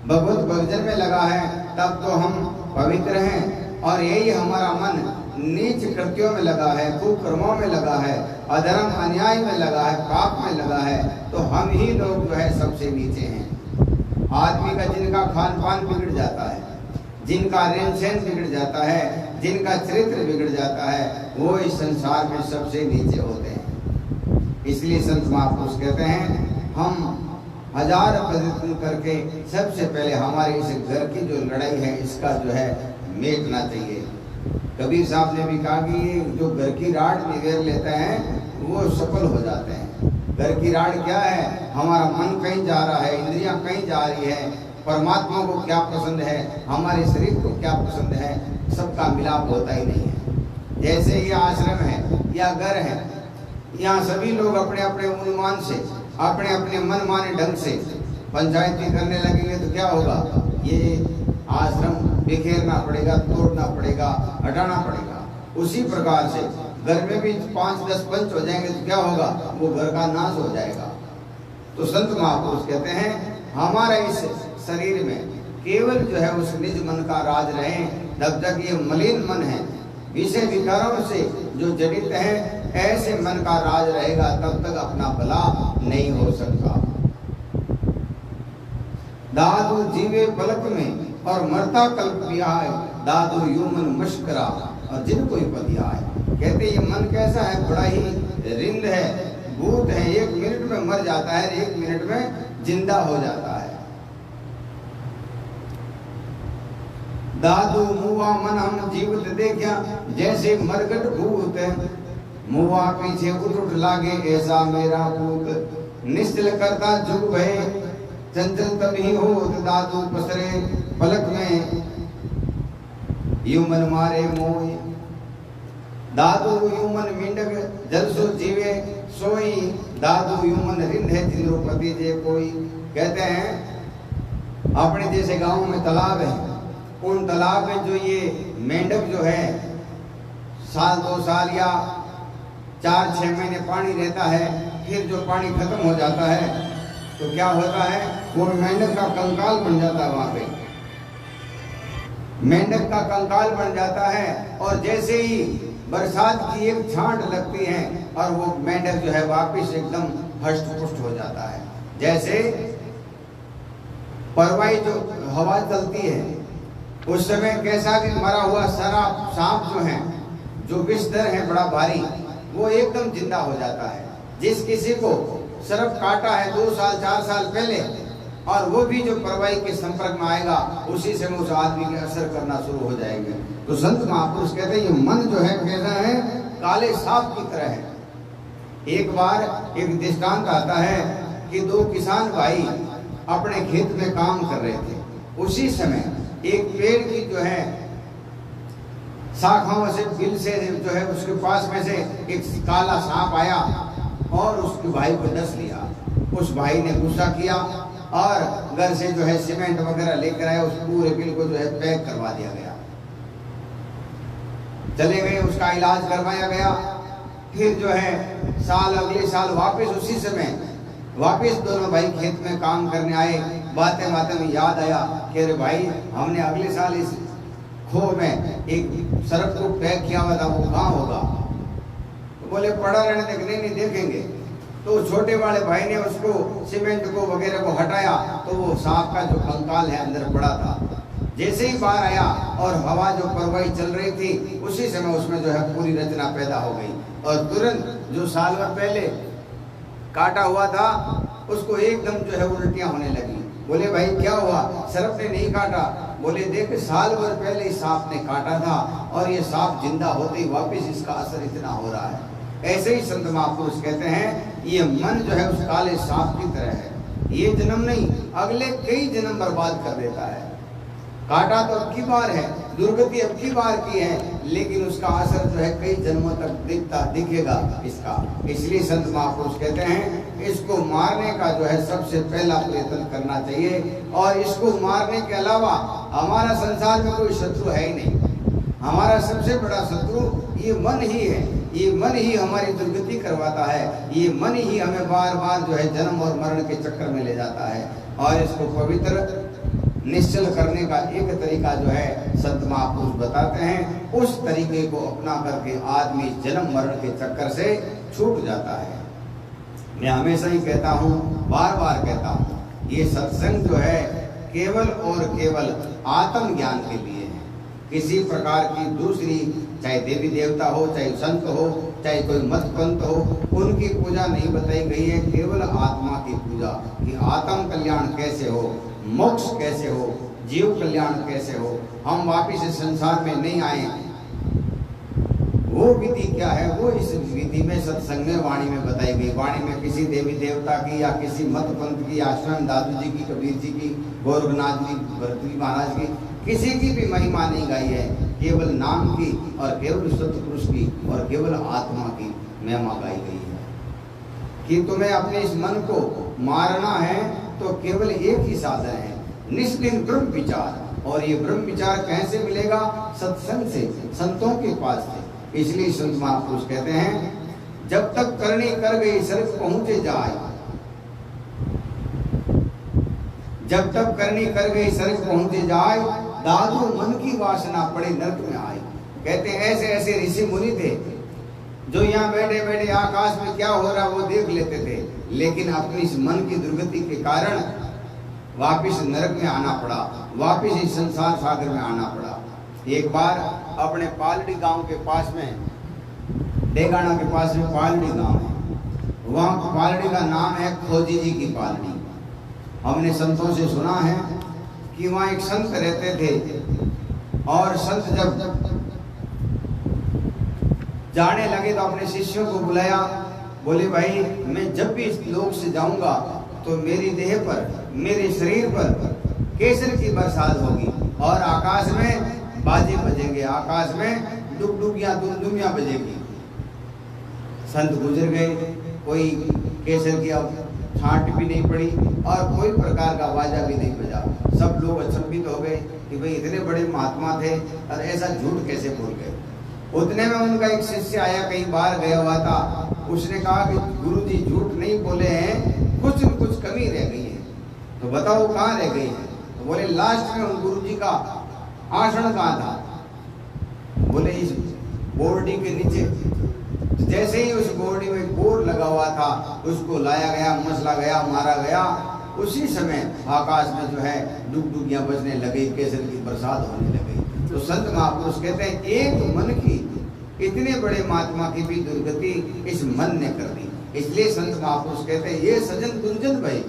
भगवत भजन में लगा है, तब तो हम पवित्र हैं। और यही हमारा मन नीच कृत्यों में लगा है, कुकर्मों में लगा है, अधर्म अन्याय में लगा है, पाप में लगा है, तो हम ही लोग जो है सबसे नीचे हैं। आदमी का जिनका खान पान बिगड़ जाता है, जिनका रहन सहन बिगड़ जाता है, जिनका चरित्र बिगड़ जाता है, वो इस संसार में सबसे नीचे होते हैं। इसलिए संत महापुरुष कहते हैं हम हजार प्रयत्न करके सबसे पहले हमारे इस घर की जो लड़ाई है इसका जो है मेटना चाहिए। कबीर साहब ने भी कहा कि ये जो घर की राड निगेर लेते हैं वो सफल हो जाते हैं। घर की राड क्या है? हमारा मन कहीं जा रहा है, इंद्रियां कहीं जा रही है, परमात्मा को क्या पसंद है, हमारे शरीर को क्या पसंद है, सबका मिलाप होता ही नहीं है। जैसे ये आश्रम है या घर है, यहाँ सभी लोग अपने अपने अनुमान से, अपने अपने मन माने ढंग से पंचायती करने लगेंगे तो क्या होगा? ये आश्रम बिखेरना पड़ेगा, तोड़ना पड़ेगा, हटाना पड़ेगा। उसी प्रकार से घर में भी 5-10 पंच हो जाएंगे तो क्या होगा? वो घर का नाश हो जाएगा। तो संत महापुरुष कहते हैं हमारा इस शरीर में केवल जो है उस निज मन का राज रहे। जब तक ये मलिन मन है, विषय विकारों से जो जड़ित है, ऐसे मन का राज रहेगा, तब तक अपना भला नहीं हो सकता। दादू जीवे पलक में और मरता कल्प भी आए, दादू यूमन मशकरा और जिनको ही पति आए। कहते ये मन कैसा है? बड़ा ही रिंद है, भूत है, 1 मिनट में मर जाता है, 1 मिनट में जिंदा हो जाता है। दादू मुआ मन हम जीवित देखा, जैसे मरगट भूत, मुआ पीछे उठ उठ लागे, ऐसा मेरा भूत। निश्चल करता जुग भय, चंचल तभी हो, दादू पसरे पलक में, यूं मन मारे मोह। दादू यूमन मिंडक जलसो जीवे सोई, दादू यूमन रिंधे जिंद्रोपति जे कोई। कहते हैं अपने जैसे गांव में तालाब है, उन तालाब में जो ये मेंढक जो है साल 2 साल या 4-6 महीने पानी रहता है, फिर जो पानी खत्म हो जाता है तो क्या होता है, वो मेंढक का कंकाल बन जाता है। वहां पे मेंढक का कंकाल बन जाता है और जैसे ही बरसात की एक छांट लगती है और वो मेंढक जो है वापस एकदम हष्ट पुष्ट हो जाता है। जैसे परवाई जो हवा चलती है उस समय कैसा भी मरा हुआ सारा सांप जो है, जो विषधर है बड़ा भारी, वो एकदम जिंदा हो जाता है। जिस किसी को सर्प काटा है 2 साल 4 साल पहले और वो भी जो परवाई के संपर्क में आएगा उसी समय उस आदमी के असर करना शुरू हो जाएंगे। तो संत महापुरुष कहते हैं ये मन जो है कैसा है, काले सांप की तरह है। एक बार एक दृष्टांत आता है कि 2 किसान भाई अपने खेत में काम कर रहे थे। उसी समय एक पेड़ की जो है शाखाओं से बिल से जो है उसके पास में से एक काला सांप आया और उसके भाई को डस लिया। उस भाई ने गुस्सा किया और घर से जो है सीमेंट वगैरह लेकर आया, उस पूरे बिल को जो है पैक करवा दिया गया। चले गए, उसका इलाज करवाया गया। फिर जो है अगले साल वापस उसी समय वापस दोनों भाई खेत में काम करने आए। बातें बातें में याद आया कि अरे भाई हमने अगले साल इस खो में एक सर्प को पैक किया हुआ था, वो कहाँ होगा? तो बोले पड़ा रहने देख, नहीं देखेंगे। तो छोटे वाले भाई ने उसको सीमेंट को वगैरह को हटाया तो वो सांप का जो कंकाल है अंदर पड़ा था। जैसे ही बाहर आया और हवा जो परवाई चल रही थी उसी समय उसमें जो है पूरी रचना पैदा हो गई और तुरंत जो साल भर पहले काटा हुआ था उसको एकदम जो है उल्टियां होने लगी। बोले भाई क्या हुआ? सर्प ने नहीं काटा। बोले देख साल भर पहले इस सांप ने काटा था और ये सांप जिंदा होते ही वापस इसका असर इतना हो रहा है। ऐसे ही संत महापुरुष कहते हैं ये मन जो है उस काले सांप की तरह है। ये जन्म नहीं, अगले कई जन्म बर्बाद कर देता है। काटा तो अब की बार है, दुर्गति अब की बार की है, लेकिन उसका असर जो है कई जन्मों तक दिखेगा इसका। इसलिए संत महापुरुष कहते हैं इसको मारने का जो है सबसे पहला प्रयत्न करना चाहिए। और इसको मारने के अलावा हमारा संसार में कोई शत्रु है ही नहीं। हमारा सबसे बड़ा शत्रु ये मन ही है। ये मन ही हमारी दुर्गति करवाता है। ये मन ही हमें बार बार जो है जन्म और मरण के चक्कर में ले जाता है। और इसको पवित्र निश्चल करने का एक तरीका जो है संत महापुरुष बताते हैं, उस तरीके को अपना करके आदमी जन्म मरण के चक्कर से छूट जाता है। मैं हमेशा ही कहता हूँ, बार बार कहता हूँ, ये सत्संग जो है केवल और केवल आत्म ज्ञान के लिए है। किसी प्रकार की दूसरी चाहे देवी देवता हो, चाहे संत हो, चाहे कोई मत पंथ हो, उनकी पूजा नहीं बताई गई है। केवल आत्मा की पूजा कि आत्म कल्याण कैसे हो, मोक्ष कैसे हो, जीव कल्याण कैसे हो, हम वापिस इस संसार में नहीं आए, वो विधि क्या है, वो इस विधि में सत्संग में वाणी में बताई गई। वाणी में किसी देवी देवता की या किसी मत पंथ की या स्वयं दादू जी की, कबीर जी की, गोरखनाथ जी, भरतजी महाराज की, किसी की भी महिमा नहीं गाई है। केवल नाम की और केवल सतपुरुष की और केवल आत्मा की महिमा गाई गई है। कि तुम्हें अपने इस मन को मारना है तो केवल एक ही साधन है, निष्ठिन ब्रह्म विचार। और ये ब्रह्म विचार कैसे मिलेगा? सत्संग से, संतों के पास से। इसलिए संत महापुरुष कहते हैं जब तक करनी कर गई सर्ग पहुंचे जाए, जब तक करनी कर गई सर्ग पहुंचे जाए, दादू मन की वासना पड़े नरक में आए। कहते हैं ऐसे ऐसे ऋषि मुनि थे जो यहाँ बैठे बैठे आकाश में क्या हो रहा वो देख लेते थे, लेकिन अपनी इस मन की दुर्गति के कारण वापिस नरक में आना पड़ा, वापिस इस संसार सागर में आना पड़ा। एक बार अपने पालड़ी गांव के पास में, डेगाना के पास में पालड़ी गांव है, वहाँ पालड़ी का नाम है खोजी जी की पालड़ी। हमने संतों से सुना है कि वहाँ एक संत रहते थे और संत जब जाने लगे तो अपने शिष्यों को बुलाया। बोले भाई मैं जब भी इस लोक से जाऊंगा तो मेरी देह पर, मेरे शरीर पर केसर की बरसात होगी और आकाश में बाजे बजेंगे, आकाश में डुगडुगियां दुमदुमियां बजेगी। संत गुजर गए, कोई केसर की अब छांट भी नहीं पड़ी और कोई प्रकार का बाजा भी नहीं बजा। सब लोग अचंभित हो गए कि भाई इतने बड़े महात्मा थे और ऐसा झूठ कैसे बोल गए। उतने में उनका एक शिष्य आया, कहीं बाहर गया हुआ था, उसने कहा कि गुरुजी झूठ नहीं बोले हैं, कुछ न कुछ कमी रह गई है, तो बताओ कहाँ रह गई है। तो बोले लास्ट में उन गुरुजी का आसन कहाँ था। बोले इस बोर्डी के नीचे। तो जैसे ही उस बोर्डी में बोर्ड लगा हुआ था, उसको लाया गया, मसला गया, मारा गया। उसी समय आकाश में जो है डुगडुगियां बजने लगी, केसर की बरसात होने लगी। तो संत महापुरुष कहते हैं एक मन की, इतने बड़े महात्मा की भी दुर्गति इस मन ने कर दी। इसलिए संत महापुरुष कहते हैं ये सजन दुर्जन भाई,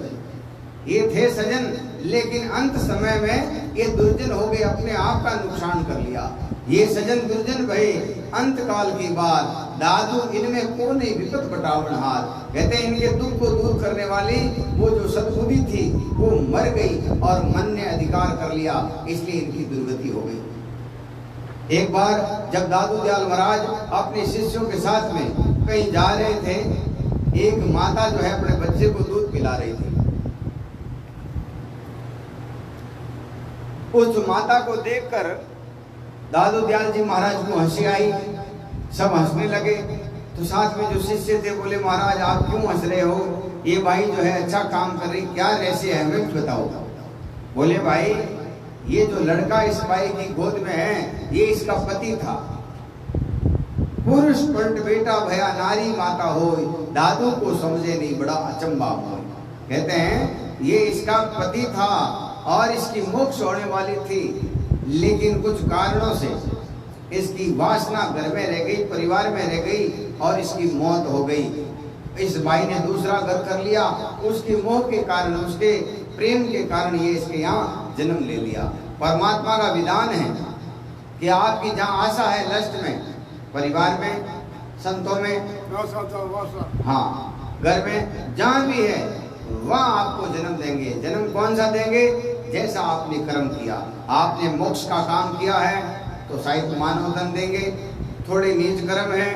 ये थे सजन, लेकिन अंत समय में ये दुर्जन हो गए, अपने आप का नुकसान कर लिया। ये सजन दुर्जन भई अंत काल की बात, दादू इनमें को नहीं विपत बटावन हार। कहते हैं इनके दुख को दूर करने वाली वो जो सद्बुद्धि थी वो मर गई और मन ने अधिकार कर लिया, इसलिए इनकी दुर्गति हो गई। एक बार जब दादू दयाल महाराज अपने शिष्यों के साथ में कहीं जा रहे थे, एक माता जो है अपने बच्चे को दूध पिला रही थी। उस माता को देखकर दादू दयाल जी महाराज को हंसी आई, सब हंसने लगे। तो साथ में जो शिष्य थे बोले महाराज आप क्यों हंस रहे हो, ये भाई जो है अच्छा काम कर रही, क्या रहस्य है हमें बताओ। बोले भाई ये जो लड़का इस बाई की गोद में है ये इसका पति था। पुरुष पंट बेटा भया नारी माता हो, दादू को समझे नहीं बड़ा अचंबा हो। कहते हैं ये इसका पति था और इसकी मोक्ष होने वाली थी, लेकिन कुछ कारणों से इसकी वासना घर में रह गई, परिवार में रह गई और इसकी मौत हो गई। इस भाई ने दूसरा घर कर लिया, उसके मोह के कारण, उसके प्रेम के कारण ये इसके यहाँ जन्म ले लिया। परमात्मा का विधान है कि आपकी जहाँ आशा है लस्ट में, परिवार में, संतों में, हाँ घर में जहाँ भी है वहाँ आपको जन्म देंगे। जन्म कौन सा देंगे? जैसा आपने कर्म किया। आपने मोक्ष का काम किया है तो शायद मानव धन देंगे, थोड़े नीच कर्म है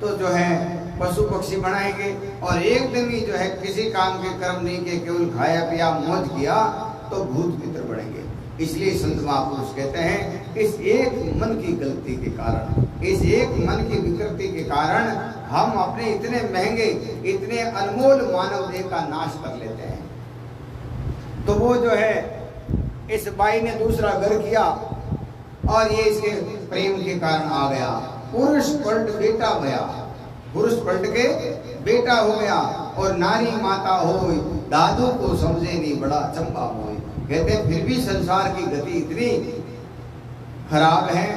तो जो है पशु पक्षी बनाएंगे, और एकदम ही जो है किसी काम के कर्म नहीं के केवल खाया पिया मौज किया तो भूत पितर बढ़ेंगे। इसलिए संत महापुरुष कहते हैं इस एक मन की गलती के कारण, इस एक मन की विकृति के कारण हम अपने इतने महंगे, इतने अनमोल मानव देह का नाश कर लेते हैं। तो वो जो है इस बाई ने दूसरा घर किया और ये इसके प्रेम के कारण आ गया। पुरुष पलट बेटा भया, पुरुष पलट के बेटा हो गया और नारी माता हो, दादू को समझे नहीं बड़ा अचंबा हो। कहते हैं फिर भी संसार की गति इतनी खराब है,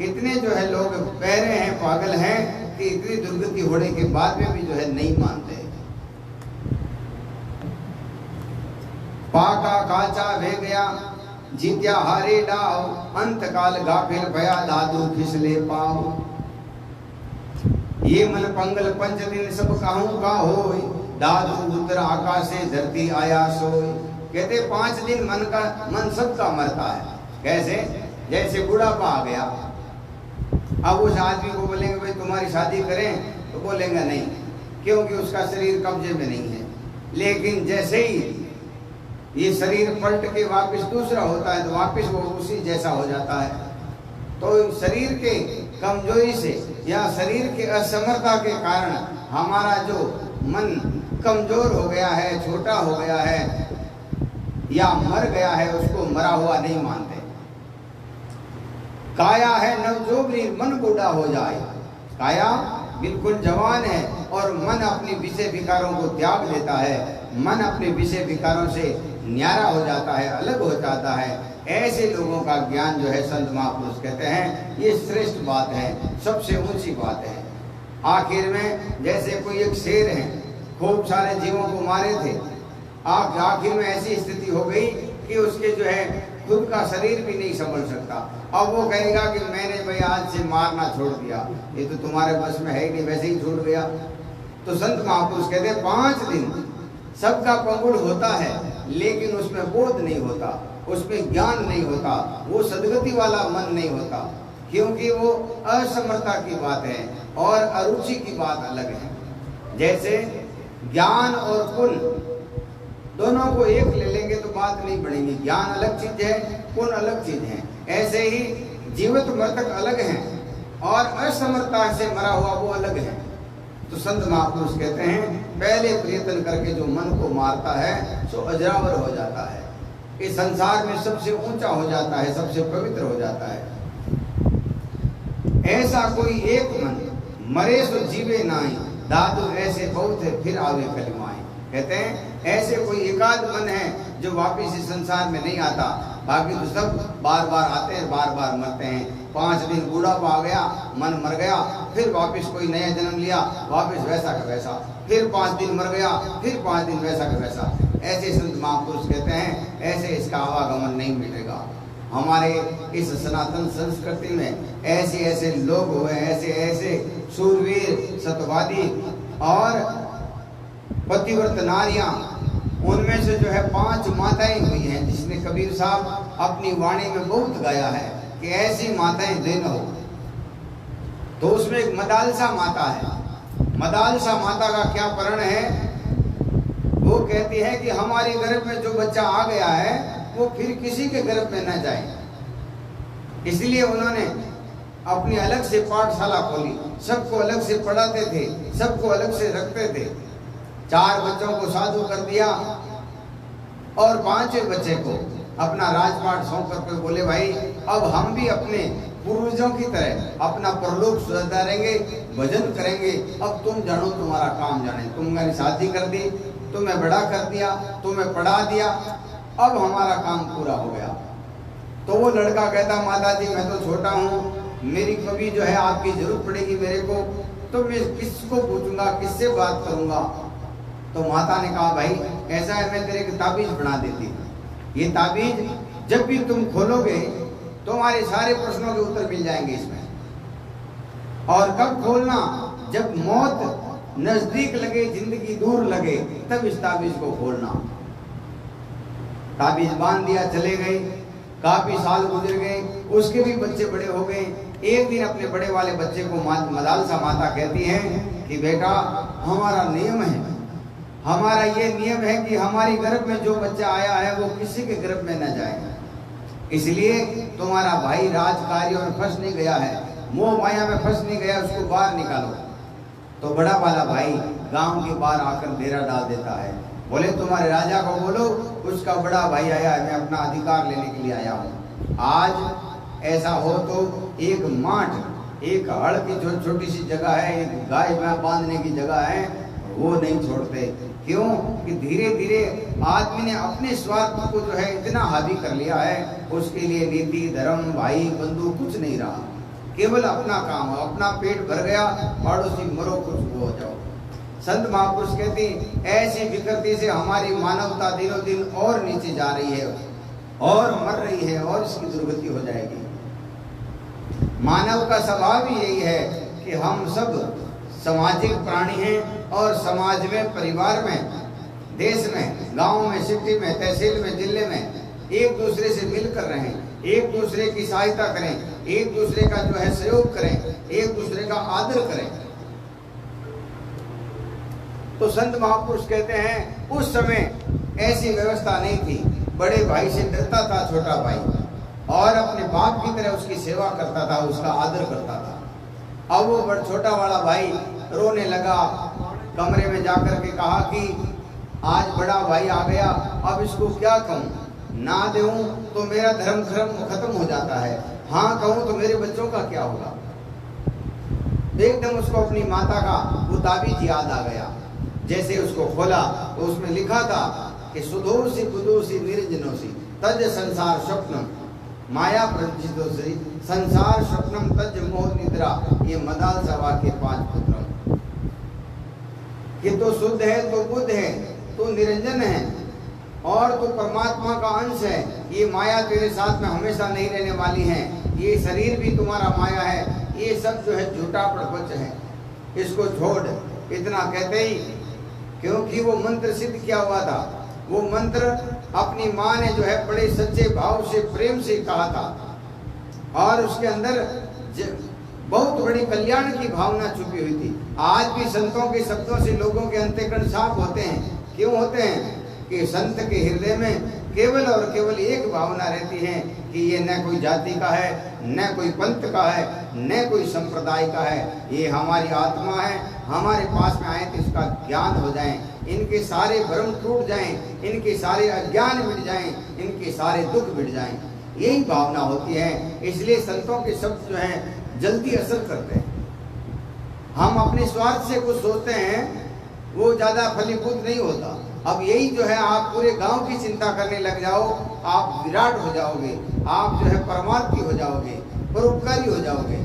इतने जो है लोग बहरे हैं, पागल हैं कि इतनी दुर्गति होने के बाद में भी जो है नहीं मानते। पाका काचा वे गया जीत्या हारे डाओ, अंत काल गाफिल भया दादू फिसले पाओ। ये मन पंगल पंच दिन सब कहूँ का होय, दादू उतर आकाश से धरती आया सोय। कहते 5 दिन मन सबका मरता है। कैसे? जैसे बुढ़ापा आ गया, अब उस आदमी को बोलेंगे भाई तुम्हारी शादी करें तो बोलेंगे नहीं, क्योंकि उसका शरीर कब्जे में नहीं है। लेकिन जैसे ही ये शरीर पलट के वापस दूसरा होता है तो वापस वो उसी जैसा हो जाता है। तो शरीर के कमजोरी से या शरीर के असमर्थता के कारण हमारा जो मन कमजोर हो गया है, छोटा हो गया है या मर गया है, उसको मरा हुआ नहीं मानते। काया है नवजोबनी मन बूढ़ा हो जाए, काया बिल्कुल जवान है और मन अपने विषय विकारों को त्याग देता है, मन अपने विषय विकारों से न्यारा हो जाता है, अलग हो जाता है। ऐसे लोगों का ज्ञान जो है संत महापुरुष कहते हैं ये श्रेष्ठ बात है, सबसे ऊंची बात है। आखिर में जैसे कोई एक शेर है, खूब सारे जीवों को मारे थे, आखिर में ऐसी स्थिति हो गई कि उसके जो है खुद का शरीर भी नहीं संभल सकता। अब वो कहेगा कि मैंने भाई आज से मारना छोड़ दिया, ये तो तुम्हारे बस में है ही नहीं, वैसे ही छूट गया। तो संत महापुरुष कहते हैं 5 दिन सबका पंगुड़ होता है लेकिन उसमें बोध नहीं होता, उसमें ज्ञान नहीं होता, वो सद्गति वाला मन नहीं होता, क्योंकि वो असमर्थता की बात है और अरुचि की बात अलग है। जैसे ज्ञान और पुण्य दोनों को एक ले लेंगे तो बात नहीं बढ़ेगी। ज्ञान अलग चीज है, पुण्य अलग चीज है। ऐसे ही जीवित मृतक अलग हैं और असमर्थता से मरा हुआ वो अलग है। तो संत महापुरुष कहते हैं पहले प्रयत्न करके जो मन को मारता है सो अजरावर हो जाता है, इस संसार में सबसे ऊंचा हो जाता है, सबसे पवित्र हो जाता है। ऐसा कोई एक मन मरे सो जीवे नाई, दादू ऐसे बहुत है फिर आवे कलिमाएं। कहते हैं ऐसे कोई एकाध मन है जो वापिस इस संसार में नहीं आता, बाकी तो सब बार बार आते हैं, बार बार मरते हैं। 5 दिन बूढ़ापा आ गया, मन मर गया, फिर वापिस कोई नया जन्म लिया, वापिस वैसा का वैसा, फिर 5 दिन मर गया, फिर 5 दिन वैसा का वैसा। ऐसे संत महापुरुष कहते हैं ऐसे इसका आवागमन नहीं मिटेगा। हमारे इस सनातन संस्कृति में ऐसे ऐसे लोग हुए, ऐसे ऐसे शूरवीर सत्यवादी और पतिव्रत नारियां, उनमें से जो है 5 माताएं हुई हैं, जिसने कबीर साहब अपनी वाणी में बहुत गाया है कि ऐसी माताएं दिन हो। तो उसमें एक मदालसा माता है। मदालसा माता का क्या प्रण है? वो कहती है कि हमारे गर्भ में जो बच्चा आ गया है वो फिर किसी के गर्भ में न जाए। इसलिए उन्होंने अपनी अलग से पाठशाला खोली, सबको अलग से पढ़ाते थे, सबको अलग से रखते थे। 4 बच्चों को साधु कर दिया और 5वें बच्चे को अपना राजपाट सौंप कर बोले भाई अब हम भी अपने पूर्वजों की तरह अपना परलोक सुधारेंगे, भजन करेंगे। अब तुम जानो, तुम्हारा काम जाने। तुमने शादी कर दी, तुम्हें बड़ा कर दिया, तुम्हें पढ़ा दिया, अब हमारा काम पूरा हो गया। तो वो लड़का कहता माता जी मैं तो छोटा हूँ, मेरी कभी जो है आपकी जरूरत पड़ेगी मेरे को, तो मैं किसको पूछूंगा, किससे बात करूंगा? तो माता ने कहा भाई ऐसा है, मैं तेरे को ताबीज बना देती हूँ। ये ताबीज जब भी तुम खोलोगे तुम्हारे सारे प्रश्नों के उत्तर मिल जाएंगे इसमें। और कब खोलना? जब मौत नजदीक लगे, जिंदगी दूर लगे, तब इस ताबीज को खोलना। ताबीज बांध दिया, चले गए। काफी साल गुजर गए, उसके भी बच्चे बड़े हो गए। एक दिन अपने बड़े वाले बच्चे को मदालसा माता कहती है कि बेटा हमारा नियम है, हमारा ये नियम है कि हमारी गर्भ में जो बच्चा आया है वो किसी के गर्भ में न जाए। इसलिए तुम्हारा भाई राजकार्यों में फंस नहीं गया है, मोह माया में फंस नहीं गया, उसको बाहर निकालो। तो बड़ा वाला भाई गांव के बाहर आकर डेरा डाल देता है। बोले तुम्हारे राजा को बोलो उसका बड़ा भाई आया है, मैं अपना अधिकार लेने के लिए आया हूँ। आज ऐसा हो तो एक माठ, एक हड़ की जो छोटी सी जगह है, एक गाय बांधने की जगह है, वो नहीं छोड़ते। क्यों? कि धीरे धीरे आदमी ने अपने स्वार्थ को जो है इतना हावी कर लिया है, उसके लिए नीति धर्म भाई बंधु कुछ नहीं रहा, केवल अपना काम, अपना पेट भर गया, पड़ोसी मरो कुछ हो जाओ। संत महापुरुष कहते ऐसी विकृति से हमारी मानवता दिनों दिन और नीचे जा रही है और मर रही है और इसकी दुर्गति हो जाएगी। मानव का स्वभाव ही यही है कि हम सब सामाजिक प्राणी हैं और समाज में, परिवार में, देश में, गांव में, सिटी में, तहसील में, जिले में एक दूसरे से मिलकर रहें, एक दूसरे की सहायता करें, एक दूसरे का जो है सहयोग करें, एक दूसरे का आदर करें। तो संत महापुरुष कहते हैं उस समय ऐसी व्यवस्था नहीं थी। बड़े भाई से डरता था छोटा भाई और अपने बाप की तरह उसकी सेवा करता था, उसका आदर करता था। अब वो बड़ा छोटा वाला भाई रोने लगा, कमरे में जाकर के कहा कि आज बड़ा भाई आ गया, अब इसको क्या कहूँ? ना दूं तो मेरा धर्म खत्म हो जाता है, हाँ कहूँ तो मेरे बच्चों का क्या होगा? एकदम उसको अपनी माता का वो ताबीज याद आ गया। जैसे उसको खोला तो उसमें लिखा था कि सुदूरसी कुदूरसी निर्जनोसी तज संसार स्वप्नम माया प्रजितोसी संसार स्वप्नम तज मोह निद्रा, ये मदालसा वाक्य 5 पुत्रम। कि तो शुद्ध है, तो बुद्ध है, तो निरंजन है और तो परमात्मा का अंश है। ये माया तेरे साथ में हमेशा नहीं रहने वाली है, ये शरीर भी तुम्हारा माया है, ये सब जो है झूठा प्रपंच है, इसको छोड़। इतना कहते ही, क्योंकि वो मंत्र सिद्ध क्या हुआ था, वो मंत्र अपनी माँ ने जो है बड़े सच्चे भाव से प्रेम से कहा था और उसके अंदर बहुत बड़ी कल्याण की भावना छुपी हुई थी। आज भी संतों के शब्दों से लोगों के अंतःकरण साफ होते हैं। क्यों होते हैं? कि संत के हृदय में केवल और केवल एक भावना रहती है कि ये न कोई जाति का है, न कोई पंथ का है, न कोई संप्रदाय का है, ये हमारी आत्मा है, हमारे पास में आए तो इसका ज्ञान हो जाए, इनके सारे भ्रम टूट जाएं, इनके सारे अज्ञान मिट जाएं, इनके सारे दुख मिट जाएं। यही भावना होती है। इसलिए संतों के शब्द जो हैं जल्दी असर करते हैं। हम अपने स्वार्थ से कुछ सोचते हैं वो ज्यादा फलीभूत नहीं होता। अब यही जो है आप पूरे गांव की चिंता करने लग जाओ, आप विराट हो जाओगे, आप जो है परमार्थी हो जाओगे, परोपकारी हो जाओगे।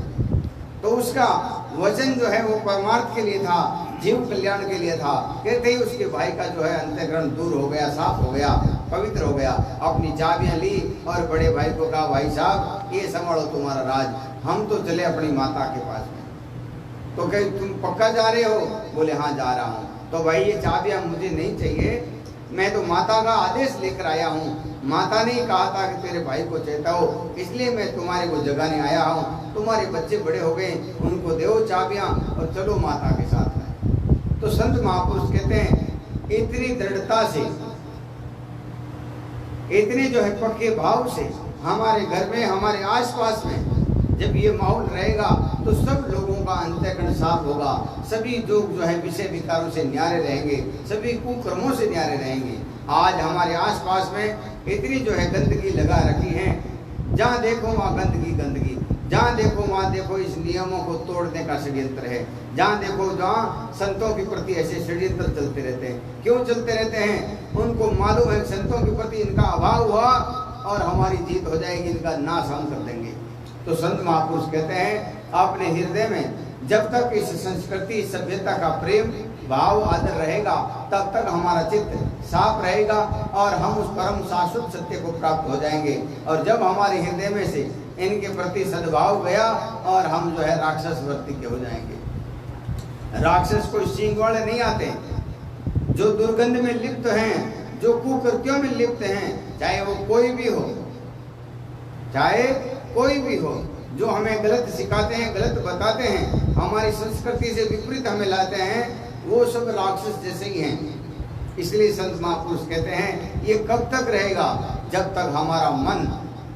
तो उसका वचन जो है वो परमार्थ के लिए था, जीव कल्याण के लिए था। कहते ही उसके भाई का जो है अंतःकरण दूर हो गया, साफ हो गया, पवित्र हो गया। अपनी चाबियां ली और बड़े भाई को कहा, भाई साहब ये संभालो तुम्हारा राज, हम तो चले अपनी माता के पास में। तो कहे तुम पक्का जा रहे हो? बोले हाँ जा रहा हूँ। तो भाई ये चाबियां मुझे नहीं चाहिए, मैं तो माता का आदेश लेकर आया हूँ। माता ने ही कहा था कि तेरे भाई को चेताओ, इसलिए मैं तुम्हारे को जगाने आया हूँ। तुम्हारे बच्चे बड़े हो गए, उनको दो चाबियां और चलो माता के साथ में। तो संत महापुरुष कहते हैं इतनी दृढ़ता से, इतने जो है पक्के भाव से हमारे घर में, हमारे आसपास में जब ये माहौल रहेगा तो सब लोगों का अंतःकरण साफ होगा। सभी लोग जो है विषय विकारों से न्यारे रहेंगे, सभी कुकर्मों से न्यारे रहेंगे। आज हमारे आसपास में इतनी जो है गंदगी लगा रखी है, जहाँ देखो वहाँ गंदगी गंदगी, जहाँ देखो वहाँ देखो इस नियमों को तोड़ने का षड्यंत्र है। जहाँ देखो जहाँ संतों के प्रति ऐसे षड्यंत्र चलते रहते हैं। क्यों चलते रहते हैं? उनको मालूम है संतों के प्रति इनका अभाव हुआ और हमारी जीत हो जाएगी, इनका नाश हम कर देंगे। तो संत महापुरुष कहते हैं अपने हृदय में जब तक इस संस्कृति सभ्यता का प्रेम भाव आदर रहेगा तब तक हमारा चित्त साफ रहेगा और हम उस परम शाश्वत सत्य को प्राप्त हो जाएंगे। और जब हमारे हृदय में से इनके प्रति सद्भाव गया और हम जो है राक्षस वृत्ति के हो जाएंगे। राक्षस कोई सींग वाले नहीं आते, जो दुर्गंध में लिप्त हैं, जो कुकृत्यों में लिप्त हैं, चाहे वो कोई भी हो, चाहे कोई भी हो, जो हमें गलत सिखाते हैं, गलत बताते हैं, हमारी संस्कृति से विपरीत हमें लाते हैं, वो सब राक्षस जैसे ही हैं। इसलिए संत महापुरुष कहते हैं ये कब तक रहेगा? जब तक हमारा मन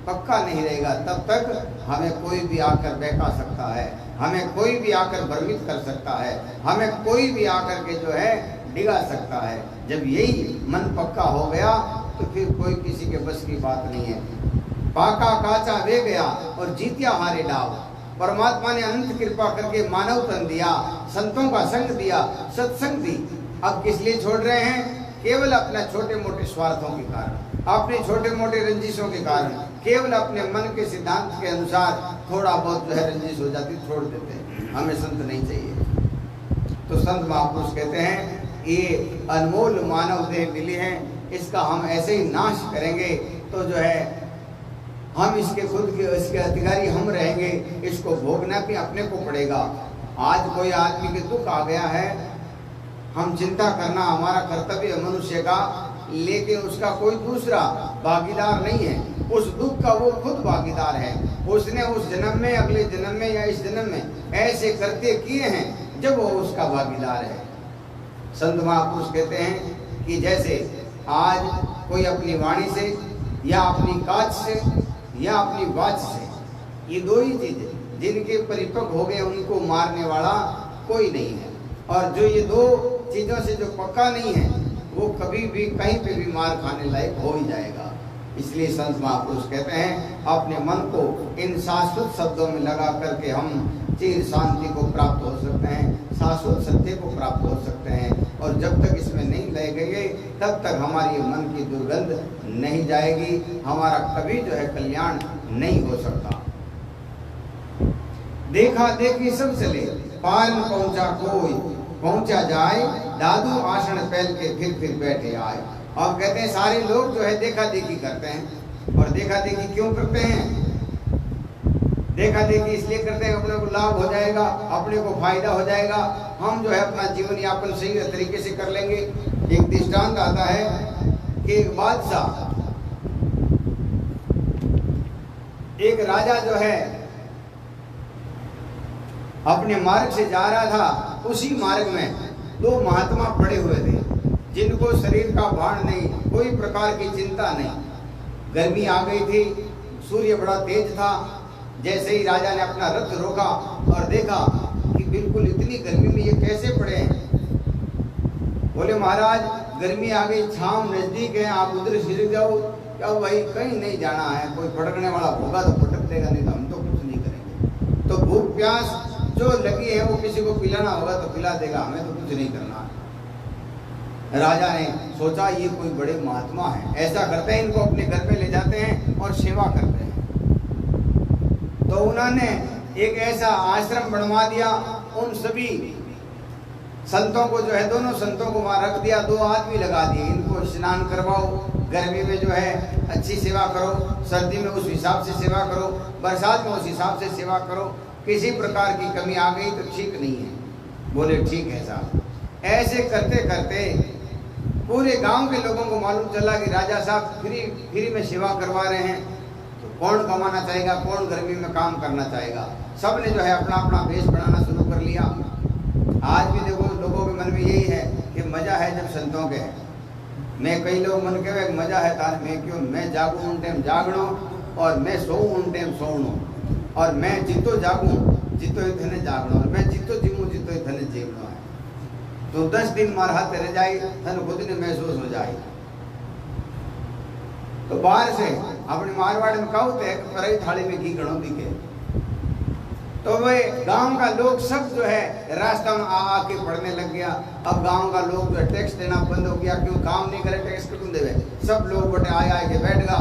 पक्का नहीं रहेगा तब तक हमें कोई भी आकर बहका सकता है, हमें कोई भी आकर भ्रमित कर सकता है, हमें कोई भी आकर के जो है डिगा सकता है। जब यही मन पक्का हो गया तो फिर कोई किसी के बस की बात नहीं है। पाका काचा वे गया और जीतिया हारे डाव। परमात्मा ने अनंत कृपा करके मानव तन दिया, संतों का संग दिया, सत्संग दी। अब किस लिए छोड़ रहे हैं? केवल अपने छोटे मोटे स्वार्थों के कारण, अपने छोटे मोटे रंजिशों के कारण, केवल अपने मन के सिद्धांत के अनुसार थोड़ा बहुत जो है रंजिश हो जाती, छोड़ देते हैं। हमें संत नहीं चाहिए। तो संत महापुरुष कहते हैं ये अनमोल मानव देह मिली है, इसका हम ऐसे ही नाश करेंगे तो जो है हम इसके खुद के इसके अधिकारी हम रहेंगे, इसको भोगना भी अपने को पड़ेगा। आज कोई आदमी के दुख आ गया है, हम चिंता करना हमारा कर्तव्य है मनुष्य का, लेकिन उसका कोई दूसरा भागीदार नहीं है। उस दुख का वो खुद भागीदार है। उसने उस जन्म में, अगले जन्म में या इस जन्म में ऐसे कृत्य किए हैं जब वो उसका भागीदार है। संत महापुरुष कहते हैं कि जैसे आज कोई अपनी वाणी से या अपनी काज से या अपनी वाच से, ये दो ही चीजें जिनके परिपक्व हो गए उनको मारने वाला कोई नहीं है। और जो ये दो चीजों से जो पक्का नहीं है वो कभी भी कहीं पे भी मार खाने लायक हो ही जाएगा। इसलिए संत महापुरुष कहते हैं अपने मन को इन शाश्वत शब्दों में लगा करके हम चिर शांति को प्राप्त हो सकते हैं, शाश्वत सत्य को प्राप्त हो सकते हैं। और जब तक इसमें नहीं लग गए तब तक हमारी मन की दुर्गंध नहीं जाएगी, हमारा कभी जो है कल्याण नहीं हो सकता। देखा देखी सब चले, पार न पहुंचा कोई, पहुंचा जाए दादू आसन पहल के फिर बैठे आए। और कहते हैं सारे लोग जो है देखा देखी करते हैं। और देखा देखी क्यों करते हैं? देखा देखी इसलिए करते हैं अपने को लाभ हो जाएगा, अपने को फायदा हो जाएगा, हम जो है अपना जीवन यापन सही तरीके से कर लेंगे। एक दृष्टांत आता है कि एक बादशाह, एक राजा जो है अपने मार्ग से जा रहा था, उसी मार्ग में दो महात्मा पड़े हुए थे जिनको शरीर का भार नहीं, कोई प्रकार की चिंता नहीं। गर्मी आ गई थी, सूर्य बड़ा तेज था। जैसे ही राजा ने अपना रथ रोका और देखा कि बिल्कुल इतनी गर्मी में ये कैसे पड़े हैं, बोले महाराज गर्मी आ गई, छांव नजदीक है, आप उधर छिड़क जाओ। क्या भाई कहीं नहीं जाना है, कोई भटकने वाला होगा तो भटक देगा, नहीं तो हम तो कुछ नहीं करेंगे। तो भूख प्यास जो लगी है वो किसी को पिलाना होगा तो पिला देगा, हमें तो कुछ नहीं करना। राजा ने सोचा ये कोई बड़े महात्मा हैं, ऐसा करते हैं इनको अपने घर पे ले जाते हैं और सेवा करते हैं। तो उन्होंने एक ऐसा आश्रम बनवा दिया, उन सभी संतों को जो है, दोनों संतों को वहां रख दिया, 2 आदमी लगा दिए, इनको स्नान करवाओ, गर्मी में जो है अच्छी सेवा करो, सर्दी में उस हिसाब से सेवा करो, बरसात में उस हिसाब से सेवा करो, किसी प्रकार की कमी आ गई तो ठीक नहीं है। बोले ठीक है साहब। ऐसे करते करते पूरे गांव के लोगों को मालूम चला कि राजा साहब फ्री में सेवा करवा रहे हैं, तो कौन कमाना चाहेगा, कौन गर्मी में काम करना चाहेगा। सब ने जो है अपना अपना वेश बनाना शुरू कर लिया। आज भी देखो लोगों के मन में यही है कि मजा है जब संतों के है। मैं कई लोग मन के मजा है तार में क्यों, मैं जागू उन टाइम जागणो और मैं सोऊं उन टाइम सोणो, और मैं जितो जागूं जितो इतने जागणो, और मैं जितो जीवूं जितो इतने जीवणो है। तो 10 दिन मार हाथ रह जाए, तन खुद ने महसूस हो जाए। तो बाहर से अपने मारवाड़ में कहते हैं कि पराई थाली में घी गणों दिखे। तो वे गांव का लोग सब जो है रास्ता में आके पढ़ने लग गया। अब गांव का लोग जो है टैक्स देना बंद हो गया, क्यों काम नहीं करे टैक्स क्यों देवे। सब लोग बटे आए के बैठ गया।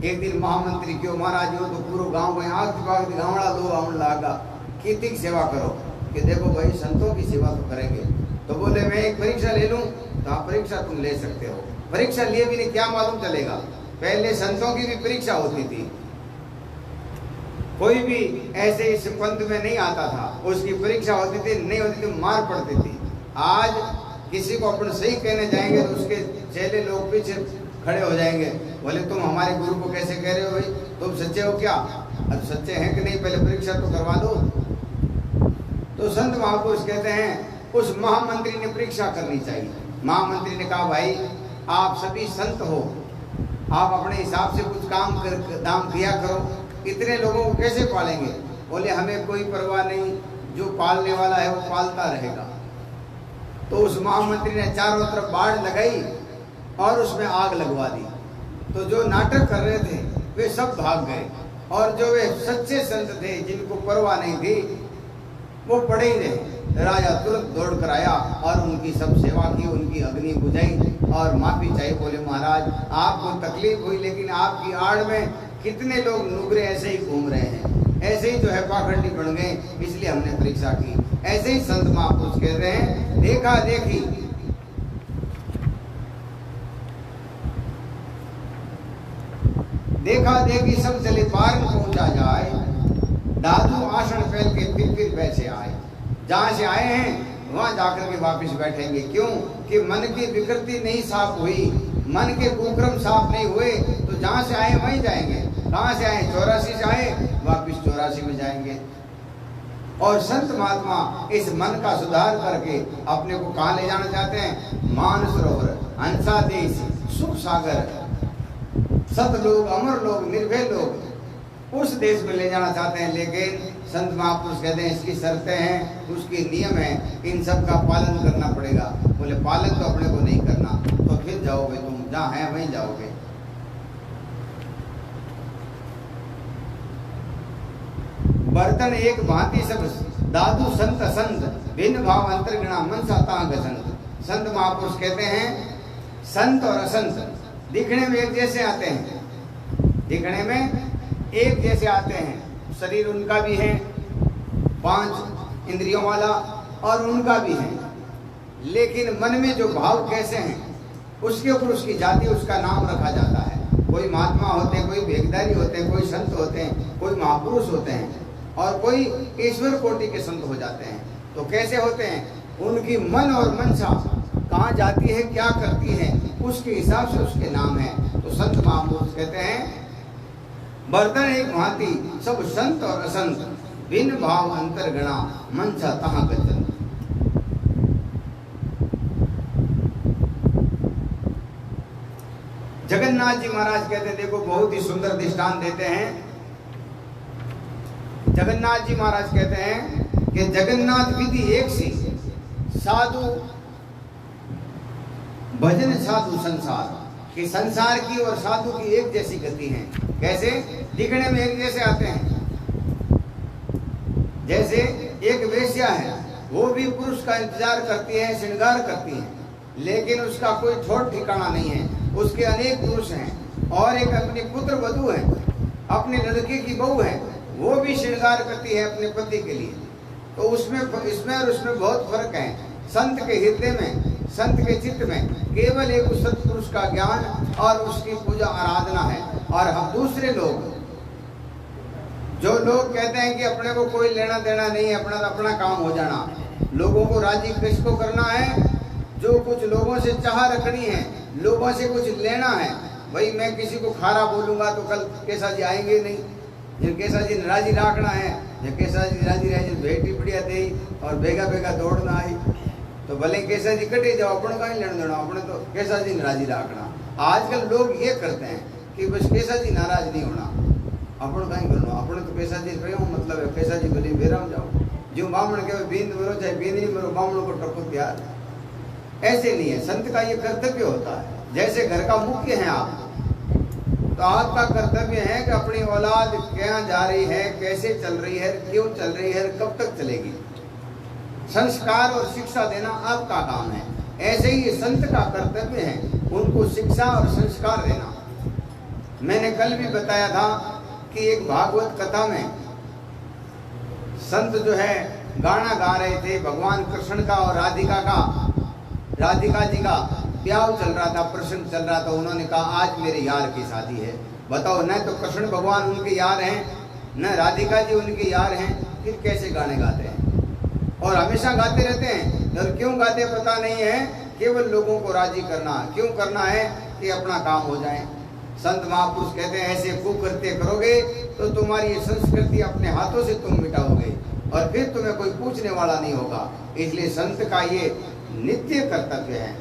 एक दिन महामंत्री क्यों महाराज हो तो पूरा गांव में आग दिमाग गावड़ा लो आउन लागा खेती की सेवा करो कि देखो भाई संतों की सेवा तो करेंगे। तो बोले मैं एक परीक्षा ले लूं, तो आप परीक्षा तुम ले सकते हो। परीक्षा लिए भी नहीं क्या मालूम चलेगा, पहले संतों की भी परीक्षा होती थी, कोई भी ऐसे इस पंथ में नहीं आता था, उसकी परीक्षा होती थी, नहीं होती थी मार पड़ती थी। आज किसी को अपन सही कहने जाएंगे तो उसके चेले लोग पीछे खड़े हो जाएंगे, बोले तुम हमारे गुरु को कैसे कह रहे हो भाई, तुम सच्चे हो क्या, अब सच्चे हैं कि नहीं पहले परीक्षा तो करवा दो। तो संत महापुरुष कहते हैं उस महामंत्री ने परीक्षा करनी चाहिए। महामंत्री ने कहा भाई आप सभी संत हो, आप अपने हिसाब से कुछ काम किया करो, इतने लोगों को कैसे पालेंगे। बोले हमें कोई परवाह नहीं, जो पालने वाला है वो पालता रहेगा। तो उस महामंत्री ने चारों तरफ बाढ़ लगाई और उसमें आग लगवा दी। तो जो नाटक कर रहे थे वे सब भाग गए, और जो वे सच्चे संत थे जिनको परवाह नहीं थी वो पड़े ही रहे। राजा तुरंत दौड़ कर आया और उनकी सब सेवा की, उनकी अग्नि बुझाई और माफी चाहिए। बोले महाराज आपको तकलीफ हुई, लेकिन आपकी आड़ में कितने लोग नुगरे ऐसे ही घूम रहे हैं, ऐसे ही जो है पाखंडी बन गए, इसलिए हमने परीक्षा की। ऐसे ही संत महापुरुष कह रहे हैं देखा देखी देखा देखी सब चले पार में पहुंचा जाए, दादू आसन फैल के फिर वैसे आए। जहां से आए हैं वहां जाकर के वापस बैठेंगे। क्यों कि मन की विकृति नहीं साफ हुई, मन के कुक्रम साफ नहीं हुए, तो जहां से आए वहीं जाएंगे। कहां से आए 84 से आए, वापस 84 में जाएंगे। और संत महात्मा इस मन का सुधार करके अपने को कहां ले जाना चाहते हैं, मानसरोवर, हंसा देश, सुख सागर, सतलोक, अमर लोग, निर्भय लोग, उस देश में ले जाना चाहते हैं। लेकिन संत महापुरुष कहते हैं इसकी शर्तें हैं, उसके नियम हैं, इन सब का पालन करना पड़ेगा। बोले पालन तो अपने को नहीं करना, तो फिर जाओगे तुम जहाँ है वहीं जाओगे। बर्तन एक भांति सब दादू संत संत, भिन्न भाव अंतर्गुणा मनसा तांग संत। संत महापुरुष कहते हैं संत और असंत दिखने में एक जैसे आते हैं, दिखने में एक जैसे आते हैं, शरीर उनका भी है 5 इंद्रियों वाला और उनका भी है, लेकिन मन में जो भाव कैसे हैं उसके ऊपर उसकी जाति, उसका नाम रखा जाता है। कोई महात्मा होते हैं, कोई भेगधारी होते हैं, कोई संत होते हैं, कोई महापुरुष होते हैं और कोई ईश्वर कोटि के संत हो जाते हैं। तो कैसे होते हैं, उनकी मन और मनसा कहाँ जाती है, क्या करती है, उसके हिसाब से उसके नाम है। तो संत महापुरुष कहते हैं बर्तन एक भांति सब संत और असंत, बिन भाव अंतर गणा मन चाहता गजन। जगन्नाथ जी महाराज कहते हैं, देखो बहुत ही सुंदर दृष्टांत देते हैं। जगन्नाथ जी महाराज कहते हैं कि जगन्नाथ विधि एक सी, साधु भजन साधु संसार, कि संसार की और साधु की एक जैसी गति है। कैसे? दिखने में एक जैसे आते हैं। जैसे एक वेश्या है, वो भी पुरुष का इंतजार करती है, श्रृंगार करती है, लेकिन उसका कोई ठोर ठिकाना नहीं है, उसके अनेक पुरुष हैं। और एक अपनी पुत्र वधू है, अपने लड़के की बहू है, वो भी श्रृंगार करती है अपने पति के लिए। तो उसमें इसमें और उसमें बहुत फर्क है। संत के हृदय में, संत के चित्त में केवल एक उस सत्पुरुष का ज्ञान और उसकी पूजा आराधना है। और हम दूसरे लोग, जो लोग कहते हैं कि अपने को कोई लेना देना नहीं है, अपना काम हो जाना, लोगों को राजी किसको करना है? जो कुछ लोगों से चाह रखनी है, लोगों से कुछ लेना है। भाई मैं किसी को खारा बोलूंगा तो कल कैसा जी आएंगे नहीं, जिन कैसा जी नाराजी रखना है, या कैसा जी राजी रहे, जिन बेटी बढ़िया दे और बेगा बेगा दौड़ना आई, तो भले कैसा जी कटे जाओ, अपन का ही लेना देना, अपने तो कैसा जी नाराजी रखना। आजकल लोग ये करते हैं कि बस कैसा जी नाराज नहीं होना, अपन का ही करना, अपने तो कैसा जी कहो मतलब है, कैसा जी बोली बेराम जाओ, जो बामण के बींद मरो चाहे बींद नहीं मरो, बामणों को टपक प्यार। ऐसे नहीं है, संत का ये कर्तव्य होता है। जैसे घर का मुख्य है आप, तो आपका कर्तव्य है कि अपनी औलाद क्या जा रही है, कैसे चल रही है, क्यों चल रही है, कब तक चलेगी, संस्कार और शिक्षा देना आपका काम है। ऐसे ही संत का कर्तव्य है उनको शिक्षा और संस्कार देना। मैंने कल भी बताया था कि एक भागवत कथा में संत जो है गाना गा रहे थे, भगवान कृष्ण का और राधिका जी का ब्याह चल रहा था, प्रसंग चल रहा था। उन्होंने कहा आज मेरे यार की शादी है। बताओ, न तो कृष्ण भगवान उनके यार हैं, न राधिका जी उनके यार हैं, फिर कैसे गाने गाते हैं? और हमेशा गाते रहते हैं, और क्यों गाते पता नहीं है, केवल लोगों को राजी करना। क्यों करना है? कि अपना काम हो जाए। संत महापुरुष कहते हैं ऐसे कुकृत्य करोगे तो तुम्हारी संस्कृति अपने हाथों से तुम मिटाओगे और फिर तुम्हें कोई पूछने वाला नहीं होगा। इसलिए संत का ये नित्य कर्तव्य है।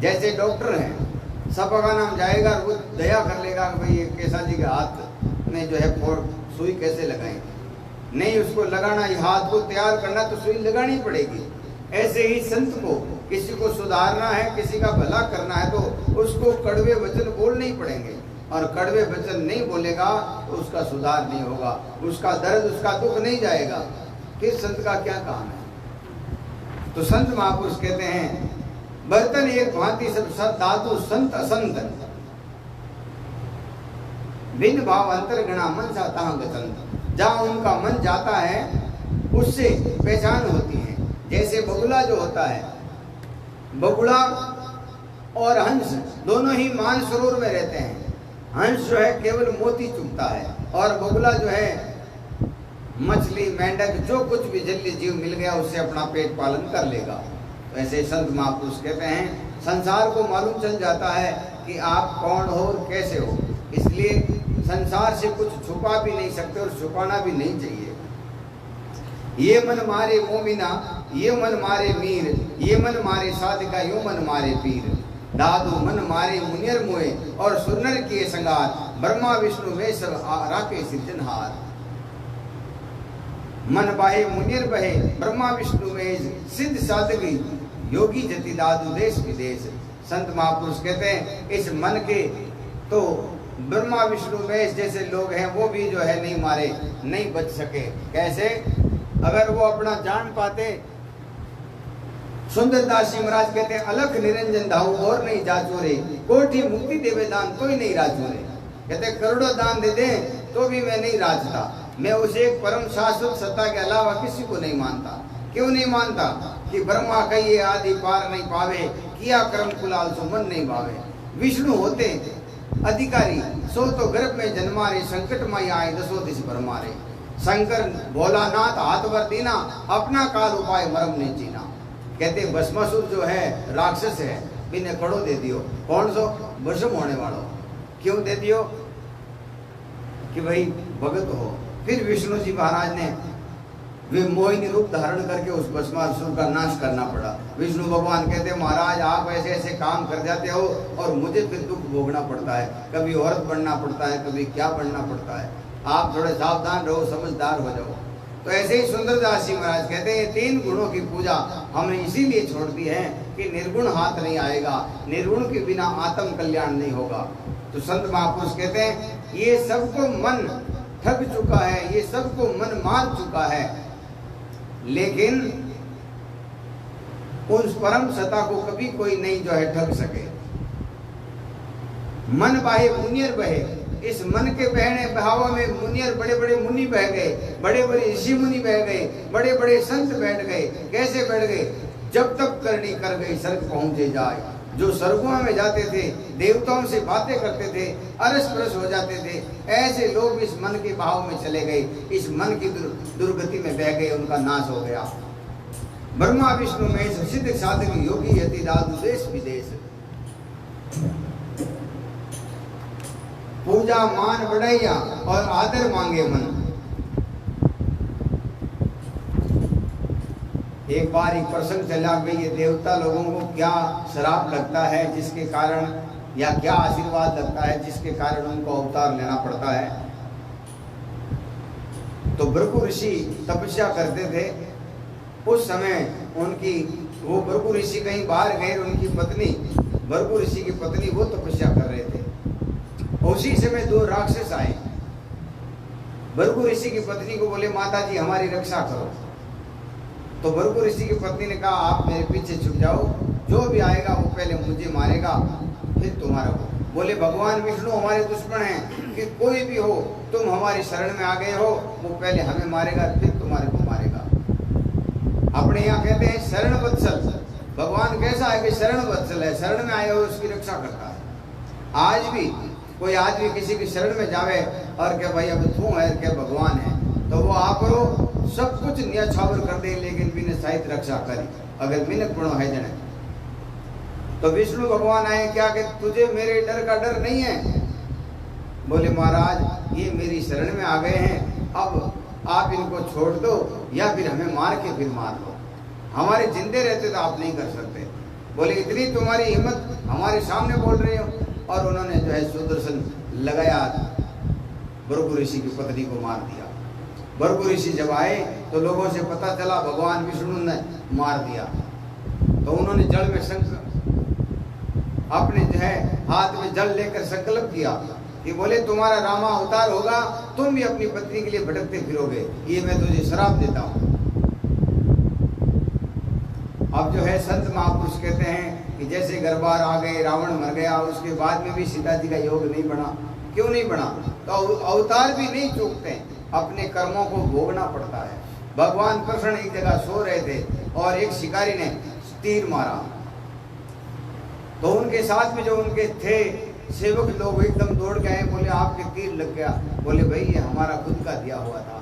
जैसे डॉक्टर हैं, सबका नाम जाएगा, वो दया कर लेगा कि भाई ये केसा जी के हाथ में जो है सुई कैसे लगाएं, नहीं उसको लगाना, ये हाथ को तैयार करना तो सुई लगानी पड़ेगी। ऐसे ही संत को किसी को सुधारना है, किसी का भला करना है, तो उसको कड़वे वचन बोलने ही पड़ेंगे। और कड़वे वचन नहीं बोलेगा तो उसका सुधार नहीं होगा, उसका दर्द, उसका दुख नहीं जाएगा। फिर संत का क्या काम है? तो संत महापुरुष कहते हैं बर्तन एक भांति सब धातु संत असंत, बिन भाव अंतर गणा मन चाहता गतंत। जहाँ उनका मन जाता है उससे पहचान होती है। जैसे बगुला जो होता है, बगुला और हंस दोनों ही मानसरोवर में रहते हैं। हंस जो है केवल मोती चुगता है और बगुला जो है मछली, मेंढक, जो कुछ भी जलीय जीव मिल गया उससे अपना पेट पालन कर लेगा। तो ऐसे संत महापुरुष कहते हैं संसार को मालूम चल जाता है कि आप कौन हो और कैसे हो, इसलिए संसार से कुछ छुपा भी नहीं सकते और छुपाना भी नहीं चाहिए। ये मन मारे मोमिना, ये मन मारे मीर, ये मन मारे साधिका, यो मन मारे पीर। दादू मन मारे मुनियर मोए और सुनर किए संगार, ब्रह्मा विष्णु में सब राके सिद्धनहार। मन बाहे मुनिर बहे, ब्रह्मा विष्णु में सिद्ध साधकी, योगी जति दादू देश विदेश। संत महापुरुष कहते हैं इस मन के तो ब्रह्मा विष्णु में जैसे लोग हैं वो भी जो है नहीं मारे, नहीं बच सके। कैसे? अगर वो अपना जान पाते। सुंदरदास जी महाराज कहते हैं अलख निरंजन दाऊ और नहीं जाचोरे, कोठी मुक्ति देवे दान तो ही नहीं राजोरे। कहते करोड़ों दान दे दे तो भी मैं नहीं राजता, मैं उसे एक परम शाश्वत सत्ता के अलावा किसी को नहीं मानता। क्यों नहीं मानता? कि ब्रह्मा कहिए आदि पार नहीं पावे, किया कर्म कुलाल सो मन नहीं भावे। विष्णु होते अधिकारी, सो तो गर्भ में जन्मारे, संकट में आए दसो दिश भरमारे। शंकर भोलानाथ हाथ वर दीना, अपना काल उपाय मरम ने जीना। कहते भस्मासुर जो है राक्षस है, बिने खड़ो दे दियो। कौन सो? भस्म होने वालों। क्यों दे दियो? कि भाई भगत हो। फिर विष्णु जी महाराज ने वे मोहिनी रूप धारण करके उस भस्मासुर का नाश करना पड़ा। विष्णु भगवान कहते महाराज आप ऐसे ऐसे काम कर जाते हो और मुझे फिर दुख भोगना पड़ता है, कभी औरत बनना पड़ता है, कभी क्या बनना पड़ता है। आप थोड़े सावधान रहो, समझदार हो जाओ। तो ऐसे ही सुंदरदास जी महाराज कहते हैं 3 गुणों की पूजा हमने इसीलिए छोड़ दी है कि निर्गुण हाथ नहीं आएगा, निर्गुण के बिना आत्म कल्याण नहीं होगा। तो संत महापुरुष कहते हैं ये सबको मन ठग चुका है, ये सबको मन मार चुका है, लेकिन उस परम सत्ता को कभी कोई नहीं जो है ठग सके। मन बाहे मुनियर बहे, इस मन के बहने बहाव में मुनियर बड़े बड़े मुनि बह गए, बड़े बड़े ऋषि मुनि बह गए, बड़े बड़े संत बैठ गए। कैसे बैठ गए? जब तक करनी कर गई स्वर्ग पहुंचे जाए। जो स्वर्गों में जाते थे, देवताओं से बातें करते थे, अरस परस हो जाते थे, ऐसे लोग इस मन के भाव में चले गए, इस मन की दुर्गति में बह गए, उनका नाश हो गया। ब्रह्मा विष्णु महेश सिद्ध साधक योगी यति दादु देश विदेश। पूजा मान बढ़ैया और आदर मांगे मन। एक बार एक प्रसंग चला कि ये देवता लोगों को क्या श्राप लगता है जिसके कारण, या क्या आशीर्वाद लगता है जिसके कारण उनको अवतार लेना पड़ता है। तो भृगु ऋषि तपस्या करते थे। उस समय उनकी वो भृगु ऋषि कहीं बाहर गए, उनकी पत्नी भृगु ऋषि की पत्नी वो तपस्या कर रहे थे। उसी समय 2 राक्षस आए। भृगु ऋषि की पत्नी को बोले माता जी हमारी रक्षा करो। तो भृगु ऋषि की पत्नी ने कहा आप मेरे पीछे छुप जाओ, जो भी आएगा वो पहले मुझे मारेगा फिर तुम्हारा को। बोले भगवान विष्णु हमारे दुश्मन हैं, कि कोई भी हो तुम हमारी शरण में आ गए हो, वो पहले हमें मारेगा फिर तुम्हारे को मारेगा। अपने यहाँ कहते हैं शरण वत्सल। भगवान कैसा है कि शरण वत्सल है, शरण में आए हो उसकी रक्षा करता है। आज भी कोई आदमी किसी की शरण में जावे और क्या भाई अब तू है क्या भगवान है, तो वो आप करो सब कुछ न्याछावर कर दे, लेकिन बिना साहित्य रक्षा करी अगर मिनक गुण है जने। तो विष्णु भगवान आए क्या कि तुझे मेरे डर का डर नहीं है? बोले महाराज ये मेरी शरण में आ गए हैं, अब आप इनको छोड़ दो या फिर हमें मार के फिर मार दो, हमारे जिंदे रहते तो आप नहीं कर सकते। बोले इतनी तुम्हारी हिम्मत हमारे सामने बोल रहे हो। और उन्होंने जो है सुदर्शन लगाया, भृगु ऋषि की पत्नी को मार दिया। भृगु ऋषि जब आए तो लोगों से पता चला भगवान विष्णु ने मार दिया। तो उन्होंने जल में अपने जो है हाथ में जल लेकर संकल्प किया कि बोले तुम्हारा रामा अवतार होगा, तुम भी अपनी पत्नी के लिए भटकते फिरोगे, ये मैं तुझे श्राप देता हूँ। अब जो है संत महापुरुष कहते हैं कि जैसे घर बार आ गए, रावण मर गया, उसके बाद में भी सीता जी का योग नहीं बना। क्यों नहीं बना? तो अवतार भी नहीं चूकते, अपने कर्मों को भोगना पड़ता है। भगवान कृष्ण एक जगह सो रहे थे और एक शिकारी ने तीर मारा, तो उनके साथ में जो उनके थे सेवक लोग एकदम दौड़ गए, बोले आपके तीर लग गया। बोले भाई ये हमारा खुद का दिया हुआ था,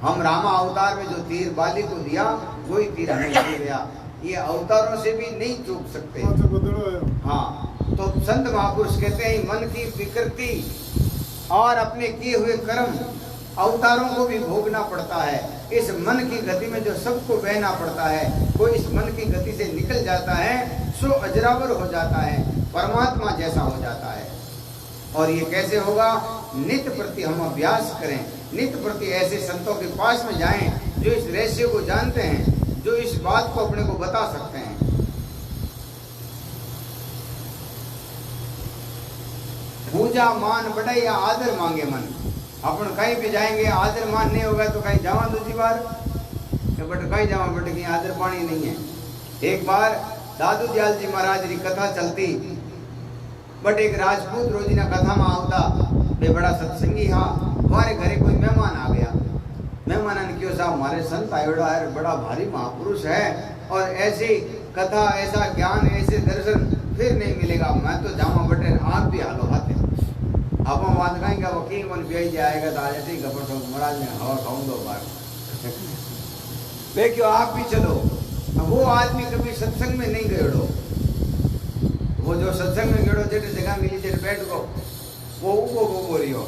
हम रामा अवतार में जो तीर बाली को दिया वही तीर हमें मिल गया, ये अवतारों से भी नहीं चूक सकते। हाँ, तो संत महापुरुष कहते हैं मन की विकृति और अपने किए हुए कर्म अवतारों को भी भोगना पड़ता है। इस मन की गति में जो सबको बहना पड़ता है, कोई इस मन की गति से निकल जाता है सो अजरावर हो जाता है, परमात्मा जैसा हो जाता है। और ये कैसे होगा? नित्य प्रति हम अभ्यास करें, नित्य प्रति ऐसे संतों के पास में जाएं जो इस रहस्य को जानते हैं, जो इस बात को अपने को बता सकते हैं। पूजा मान बढ़ाई या आदर मांगे मन। अपन कहीं भी जाएंगे, आदर मान नहीं होगा तो कहीं जावा दूसरी बार, बट कहीं जावा बट कहीं आदर पानी नहीं है। एक बार दादू दयाल जी महाराज की कथा चलती, बट एक राजपूत रोजीना कथा में आवता, वे बड़ा सत्संगी हाँ, हमारे घरे कोई मेहमान आ गया। मेहमान ने क्यों साहब हमारे संत आयोड़ा है, बड़ा भारी महापुरुष है और ऐसी कथा, ऐसा ज्ञान, ऐसे दर्शन फिर नहीं मिलेगा, मैं तो जामा बटे आप भी हालो हाथे। आप बात कहेंगे वकील मन भी जाएगा तो आज ऐसे ही गपर महाराज में हवा खाऊंगा बार वे क्यों आप भी चलो। वो आदमी कभी सत्संग में नहीं गयो, वो जो सत्संग में गयो जेटे जगह मिली जेटे बैठ को वो बोल रही हो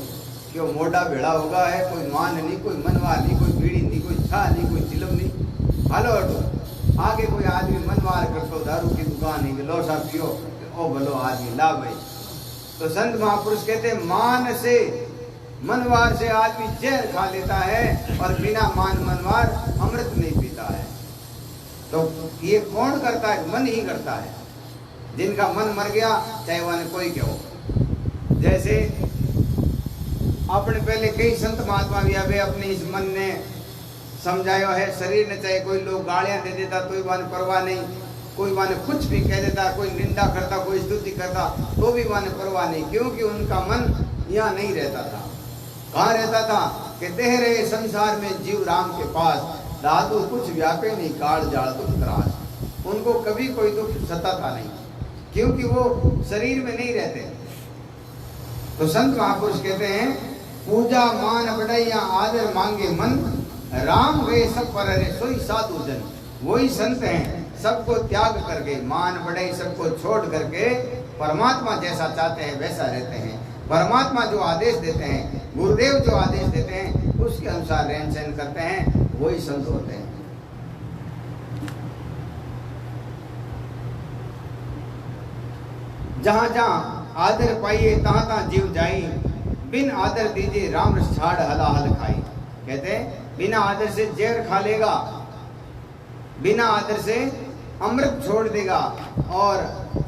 कि वो मोटा भेड़ा होगा है, कोई मान नहीं, कोई मनवार नहीं, कोई बीड़ी नहीं, कोई छा नहीं, कोई चिलम नहीं। हालो हटो आगे कोई आदमी मनवार करतो दारू की दुकान नहीं, लो सा पियो, ओ भलो आदमी ला भाई। तो संत महापुरुष कहते मान से मनवार से आदमी जहर खा लेता है और बिना मान मनवार अमृत नहीं पीता है। तो ये कौन करता है? मन ही करता है। जिनका मन मर गया चाहे वह कोई क्या हो। जैसे अपने पहले कई संत महात्मा भी अबे अपने इस मन ने समझाया है, शरीर ने चाहे कोई लोग गालियां दे देता तो भी परवाह नहीं, कोई माने कुछ भी कह देता, कोई निंदा करता, कोई स्तुति करता तो भी माने परवाह नहीं, क्योंकि उनका मन यहाँ नहीं रहता था। कहाँ रहता था? कि देह रहे संसार में जीव राम के पास, दादू कुछ व्यापे नहीं काल जाल कुछ त्रास। उनको कभी कोई दुख सताता नहीं, क्योंकि वो शरीर में नहीं रहते। तो संत महापुरुष कहते हैं पूजा मान बढ़ैया आदर मांगे मन, राम वे सब पर रे सोई साधु जन। वही संत हैं सबको त्याग करके, मान बढ़ाई सबको छोड़ करके परमात्मा जैसा चाहते हैं वैसा रहते हैं। परमात्मा जो आदेश देते हैं, गुरुदेव जो आदेश देते हैं उसके अनुसार रहन सहन करते हैं, वही संत होते हैं। जहां जहां आदर पाइए तहां तहां जीव जाई, बिन आदर दीजिए राम रस छाड़ हला हल खाई। कहते हैं बिना आदर से जहर खा लेगा, बिना आदर से अमृत छोड़ देगा, और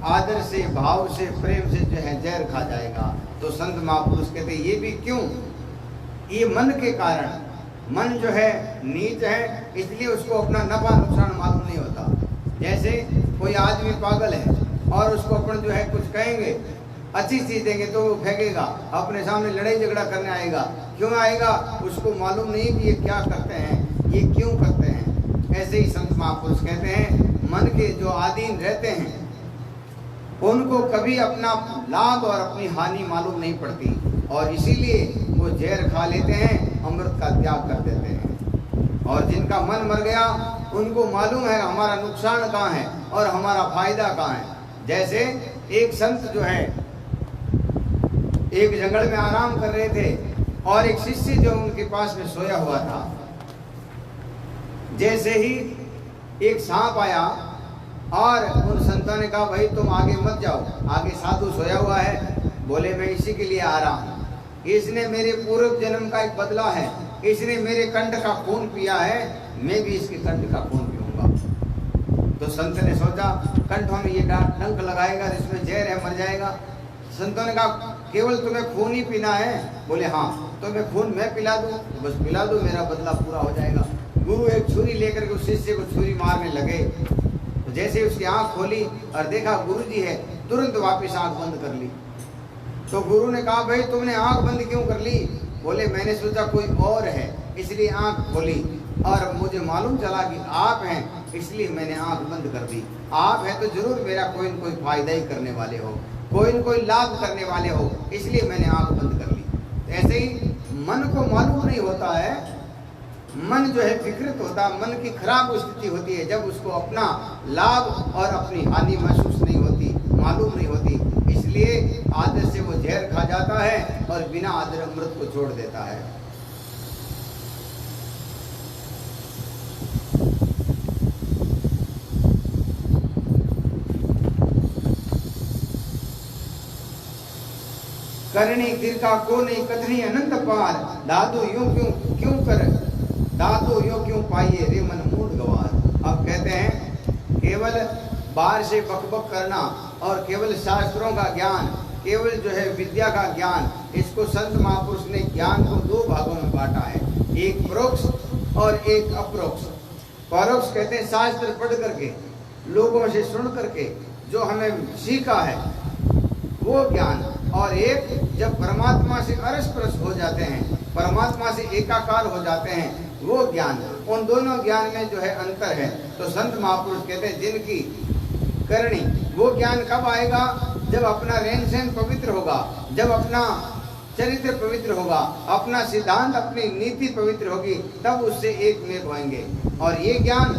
आदर से भाव से प्रेम से जो है जहर खा जाएगा। तो संत महापुरुष कहते ये भी क्यों? ये मन के कारण। मन जो है नीच है, इसलिए उसको अपना नफा नुकसान मालूम नहीं होता। जैसे कोई आदमी पागल है और उसको अपन जो है कुछ कहेंगे, अच्छी चीज देंगे तो वो फेंकेगा, अपने सामने लड़ाई झगड़ा करने आएगा। क्यों आएगा? उसको मालूम नहीं कि ये क्या करते हैं, ये क्यों करते हैं। ऐसे ही संत महापुरुष कहते हैं मन के जो अधीन रहते हैं उनको कभी अपना लाभ और अपनी हानि मालूम नहीं पड़ती, और इसीलिए वो जहर खा लेते हैं, अमृत का त्याग कर देते हैं। और जिनका मन मर गया उनको मालूम है हमारा नुकसान कहाँ है और हमारा फायदा कहाँ है। जैसे एक संत जो है एक जंगल में आराम कर रहे थे और एक शिष्य जो उनके पास में सोया हुआ था। जैसे ही एक सांप आया और उन संतों ने कहा भाई तुम आगे मत जाओ, आगे साधु सोया हुआ है। बोले मैं इसी के लिए आ रहा हूँ, इसने मेरे पूर्व जन्म का एक बदला है, इसने मेरे कंठ का खून पिया है, मैं भी इसके कंठ का खून पीऊंगा। तो संत ने सोचा कंठों में ये डंक लगाएगा इसमें जहर है, मर जाएगा। संतों ने कहा केवल तुम्हें खून ही पीना है? बोले हाँ। तो मैं खून मैं पिला दूं? तो बस पिला दो, मेरा बदला पूरा हो जाएगा। गुरु एक छुरी लेकर के उस शिष्य को छुरी मारने लगे। तो जैसे उसकी आंख खोली और देखा गुरु जी है, तुरंत वापस आंख बंद कर ली। तो गुरु ने कहा भाई तुमने आंख बंद क्यों कर ली? बोले मैंने सोचा कोई और है इसलिए आंख खोली, और मुझे मालूम चला कि आप हैं इसलिए मैंने आंख बंद कर दी। आप हैं तो जरूर मेरा कोई न कोई फायदा ही करने वाले हो, कोई न कोई लाभ करने वाले हो, इसलिए मैंने आंख बंद कर ली। ऐसे ही मन को मालूम नहीं होता है, मन जो है विकृत होता, मन की खराब स्थिति होती है जब उसको अपना लाभ और अपनी हानि महसूस नहीं होती, मालूम नहीं होती। इसलिए आदर से वो जहर खा जाता है और बिना आदर अमृत को छोड़ देता है। करनी तिरका को नहीं कथनी अनंत पार, दादू यूं क्यों कर, दादू यूं क्यों पाइए रे मन मूड गवार। अब कहते हैं केवल बाहर से बकबक करना और केवल शास्त्रों का ज्ञान, केवल जो है विद्या का ज्ञान, इसको संत महापुरुष ने ज्ञान को दो भागों में बांटा है, एक परोक्ष और एक अपरोक्ष। परोक्ष कहते हैं शास्त्र पढ़ करके, लोगों से सुन करके जो हमें सीखा है वो ज्ञान, और एक जब परमात्मा से अरस-परस हो जाते हैं, परमात्मा से एकाकार हो जाते हैं, वो ज्ञान। उन दोनों ज्ञान में जो है अंतर है। तो संत महापुरुष कहते हैं जिनकी करनी, वो ज्ञान कब आएगा? जब अपना रहन सहन पवित्र होगा, जब अपना चरित्र पवित्र होगा, अपना सिद्धांत अपनी नीति पवित्र होगी, तब उससे एक में होंगे। और ये ज्ञान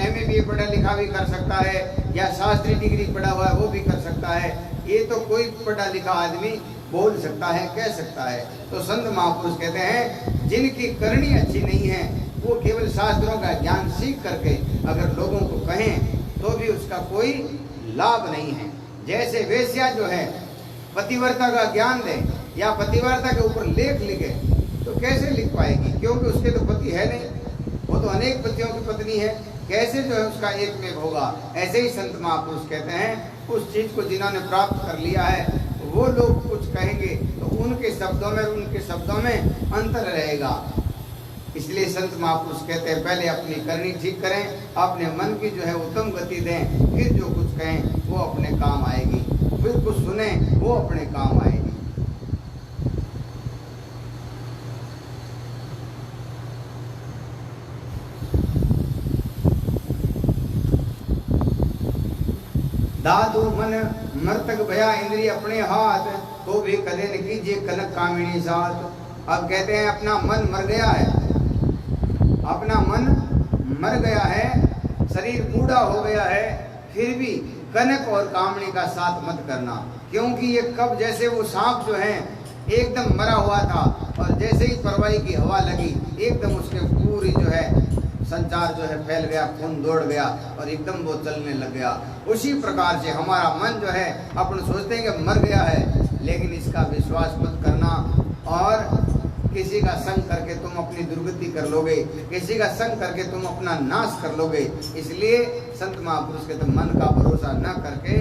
MA BA पढ़ा लिखा भी कर सकता है, या शास्त्री डिग्री पढ़ा हुआ है वो भी कर सकता है। ये तो कोई पढ़ा लिखा आदमी बोल सकता है, कह सकता है। तो संत महापुरुष कहते हैं जिनकी करनी अच्छी नहीं है वो केवल शास्त्रों का ज्ञान सीख करके अगर लोगों को कहें तो भी उसका कोई लाभ नहीं है। जैसे वेश्या जो है पतिव्रता का ज्ञान दे या पतिव्रता के ऊपर लेख लिखे तो कैसे लिख पाएगी, क्योंकि उसके तो पति है नहीं, वो तो अनेक पतियों की पत्नी है, कैसे जो है उसका एक में होगा। ऐसे ही संत महापुरुष कहते हैं उस चीज को जिन्होंने प्राप्त कर लिया है वो लोग कुछ कहेंगे तो उनके शब्दों में अंतर रहेगा। इसलिए संत महापुरुष कहते हैं पहले अपनी करनी ठीक करें, अपने मन की जो है उत्तम गति दें, फिर जो कुछ कहें वो अपने काम आएगी, फिर कुछ सुने वो अपने काम आएगी। दादू मन मृतक भया इंद्रिय अपने हाथ, तो भी कदे न कीजिए कनक कामिनी साथ। अब कहते हैं अपना मन मर गया है, अपना मन मर गया है, शरीर बूढ़ा हो गया है, फिर भी कनक और कामनी का साथ मत करना, क्योंकि ये कब जैसे वो सांप जो है एकदम मरा हुआ था और जैसे ही परवाई की हवा लगी एकदम उसके पूरी जो है संचार जो है फैल गया, खून दौड़ गया और एकदम वो चलने लग गया। उसी प्रकार से हमारा मन जो है अपन सोचते हैं कि मर गया है, लेकिन इसका विश्वास मत करना और किसी का संग करके तुम अपनी दुर्गति कर लोगे, किसी का संग करके तुम अपना नाश कर लोगे। इसलिए संत महापुरुष के तुम मन का भरोसा न करके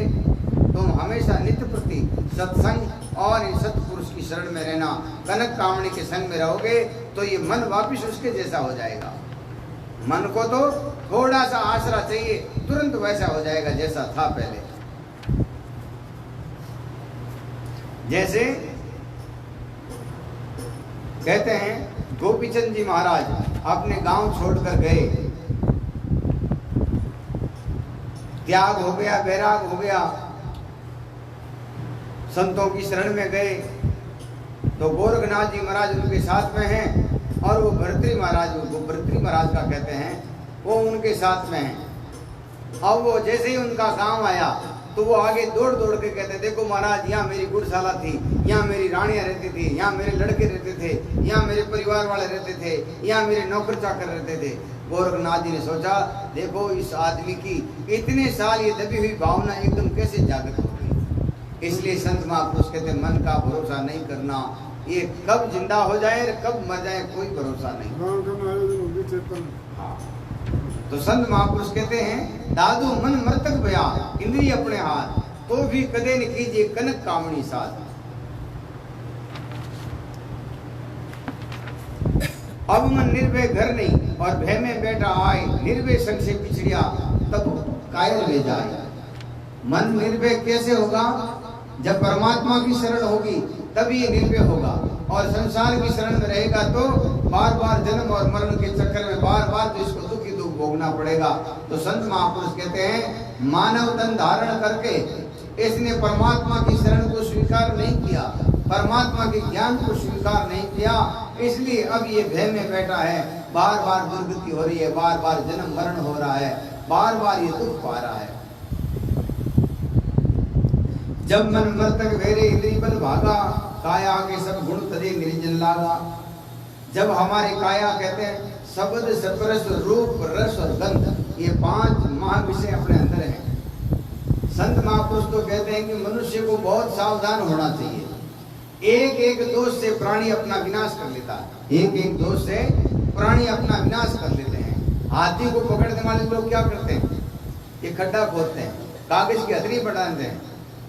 तुम हमेशा नित्य प्रति सत्संग और इन सत्पुरुष की शरण में रहना। कनक कामनी के संग में रहोगे तो ये मन वापिस उसके जैसा हो जाएगा। मन को तो थोड़ा सा आसरा चाहिए, तुरंत वैसा हो जाएगा जैसा था पहले। जैसे कहते हैं गोपीचंद जी महाराज अपने गांव छोड़कर गए, त्याग हो गया, वैराग हो गया, संतों की शरण में गए तो गोरखनाथ जी महाराज उनके साथ में हैं और वो भर्तृ महाराज का कहते हैं वो उनके साथ में हैं। अब वो जैसे ही उनका गांव आया तो वो आगे दौड़ दौड़ के कहते देखो महाराज यहाँ मेरी गुड़शाला थी, यहाँ मेरी रानियां रहती थी, यहाँ मेरे लड़के रहते थे, यहाँ मेरे परिवार वाले रहते थे, यहाँ मेरे नौकर चाकर रहते थे। गोरखनाथ जी ने सोचा देखो इस आदमी की इतने साल ये दबी हुई भावना एकदम कैसे जागृत हो गई। इसलिए संत महापुरुष कहते मन का भरोसा नहीं करना, ये कब जिंदा हो जाए कब मर जाए कोई भरोसा नहीं। हाँ। तो संत महापुरुष कहते हैं दादू मन मृतक भया इंद्रिय अपने हाथ, तो भी कदे न कीजिए कनक कामनी साथ। अब मन निर्भय घर नहीं और भय में बैठा आए, निर्भय संग से पिछड़िया तब कायल ले जाए। मन निर्भय कैसे होगा? जब परमात्मा की शरण होगी तभी ये निर्भय होगा, और संसार की शरण में रहेगा तो बार बार जन्म और मरण के चक्कर में बार बार तो इसको दुख ही दुख भोगना पड़ेगा। तो संत महापुरुष कहते हैं मानव तन धारण करके इसने परमात्मा की शरण को स्वीकार नहीं किया, परमात्मा के ज्ञान को स्वीकार नहीं किया, इसलिए अब ये भय में बैठा है, बार बार दुर्गति हो रही है, बार बार जन्म मरण हो रहा है, बार बार ये दुख पा रहा है। जब मन मृतक वेरे इंद्रिय बल भागा, काया के सब गुण तदे निर्जन लागा। जब हमारे काया कहते हैं शब्द स्पर्श रूप रस और गंध, ये 5 महाविषय अपने अंदर हैं। संत महापुरुष तो कहते हैं कि मनुष्य को बहुत सावधान होना चाहिए। एक एक दोष से प्राणी अपना विनाश कर लेता है, एक एक दोष से प्राणी अपना विनाश कर लेते हैं। हाथी को पकड़ने वाले लोग क्या करते हैं? ये खड्डा खोदते हैं, कागज की हथनी बढ़ाते हैं,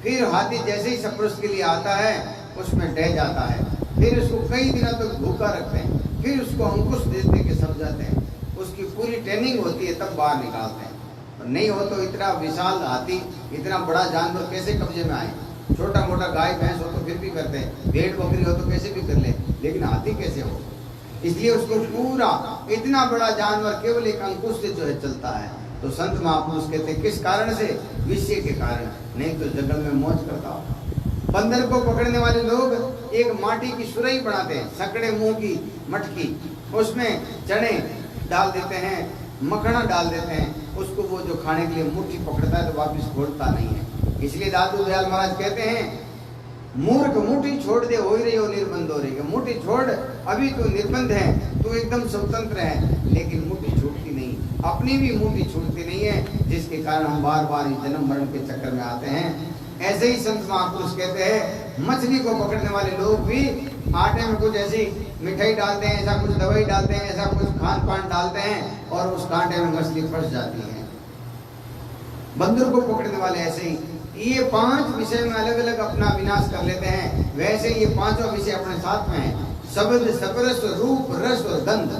फिर हाथी जैसे ही सपुरुष के लिए आता है उसमें ढह जाता है, फिर उसको कई दिनों तक भूखा रखते हैं, फिर उसको अंकुश दे के समझाते हैं, उसकी पूरी ट्रेनिंग होती है तब बाहर निकालते हैं। और नहीं हो तो इतना विशाल हाथी, इतना बड़ा जानवर कैसे कब्जे में आए? छोटा मोटा गाय भैंस हो तो फिर भी करते हैं, भेड़ बकरी हो तो कैसे भी कर ले, लेकिन हाथी कैसे हो? इसलिए उसको पूरा इतना बड़ा जानवर केवल एक अंकुश से जो है चलता है। तो संत महापुरुष कहते हैं किस कारण से? विषय के कारण, नहीं तो जंगल में मौज करता हो। बंदर को पकड़ने वाले लोग एक माटी की सुरई बनाते हैं, सकड़े मुंह की मटकी, उसमें चने डाल देते हैं, मखना डाल देते हैं, उसको वो जो खाने के लिए मुट्ठी पकड़ता है तो वापस छोड़ता नहीं है। इसलिए दादू दयाल महाराज कहते हैं, मूर्ख मुट्ठी छोड़ दे, हो ही रही हो निर्बंध हो रही है। मुट्ठी छोड़, अभी तो निर्बंध है, तू एकदम स्वतंत्र है, लेकिन मुट्ठी छूटती नहीं, अपनी भी मुट्ठी छूटती नहीं है, जिसके कारण हम बार बार जन्म मरण के चक्कर में आते हैं। ऐसे ही संत महापुरुष कहते हैं, मछली को पकड़ने वाले लोग भी आटे में कुछ ऐसी मिठाई डालते हैं, ऐसा कुछ दवाई डालते हैं, ऐसा कुछ खान पान डालते हैं, और उस कांटे में मछली फंस जाती है। बंदर को पकड़ने वाले ऐसे ही ये 5 विषय में अलग अलग अपना विनाश कर लेते हैं, वैसे ये 5 विषय अपने साथ में है। शब्द, स्पर्श, रूप, रस और गंध,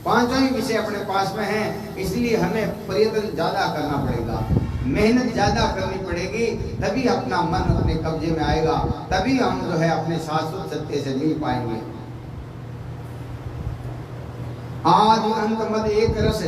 5 ही विषय अपने पास में हैं। इसलिए हमें प्रयत्न ज्यादा करना पड़ेगा, मेहनत ज्यादा करनी पड़ेगी, तभी अपना मन अपने कब्जे में आएगा, तभी हम जो है अपने शाश्वत सत्य से मिल पाएंगे। आदि अंत मद एक रस,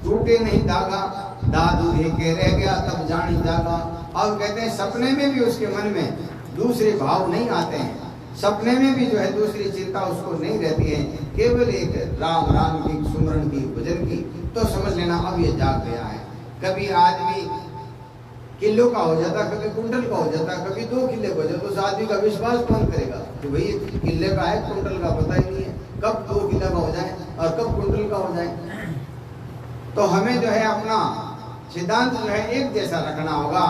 टूटे नहीं धागा, दादू के रह गया तब जानी जागा। अब कहते हैं सपने में भी उसके मन में दूसरे भाव नहीं आते हैं, सपने में भी जो है दूसरी चिंता उसको नहीं रहती है, केवल एक राम राम की सुमरण की भजन की, तो समझ लेना अब ये जाग गया है। कभी आदमी किलो का हो जाता, कभी कुंटल का हो जाता, कभी 2 किले का हो जाता, उस आदमी का विश्वास कौन करेगा कि भाई किले का है, कुंटल का पता ही नहीं है, कब 2 किलो का हो जाए और कब कुंटल का हो जाए। तो हमें जो है अपना सिद्धांत जो है एक जैसा रखना होगा,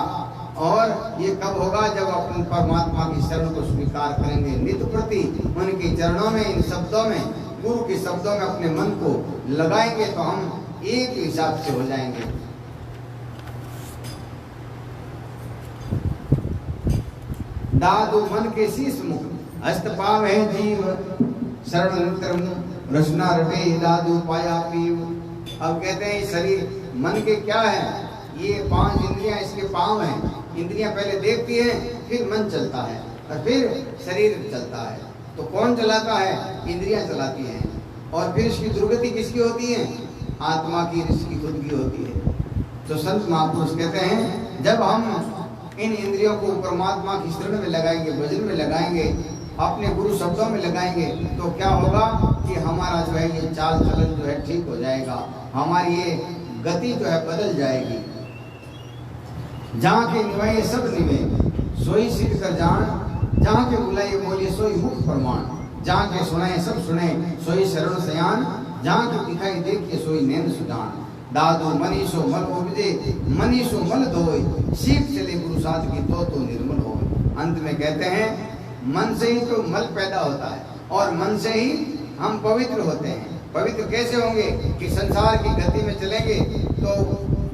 और ये कब होगा, जब अपन परमात्मा की शरण को स्वीकार करेंगे, नित्य प्रति उनके चरणों में, इन शब्दों में, गुरु के शब्दों में अपने मन को लगाएंगे, तो हम एक हिसाब से हो जाएंगे। दादू मन के शीश मुख, हस्त पाव है जीव, शरण नित्र रचना रटे, दादू पाया पीव। अब कहते हैं शरीर मन के क्या है, ये 5 इंद्रियां इसके पांव हैं। इंद्रियां पहले देखती हैं, फिर मन चलता है, और फिर शरीर चलता है। तो कौन चलाता है? इंद्रियां चलाती हैं। और फिर इसकी दुर्गति किसकी होती है? आत्मा की, इसकी खुद की होती है। तो संत महापुरुष कहते हैं, जब हम इन इंद्रियों को परमात्मा की शरण में लगाएंगे, भजन में लगाएंगे, अपने गुरु शब्दों में लगाएंगे, तो क्या होगा कि हमारा जो है ये चाल चलन जो है ठीक हो जाएगा, हमारी ये गति जो है बदल जाएगी। जहाँ के निवाये सब निवे, सोई सिद्ध कर जान, जहाँ के बुलाए बोले सोई मुख प्रमाण, जहाँ के सुनाए सब सुने, सोई शरण सयान, जहाँ के दिखाई देखिए सोई नैन सुजान। दादू मनीषो मल उपजे, मनीषो मल धोए, सीख चले गुरु साथ की तो निर्मल हो। अंत में कहते हैं, मन से ही तो मल पैदा होता है, और मन से ही हम पवित्र होते हैं। पवित्र कैसे होंगे कि संसार की गति में चलेंगे तो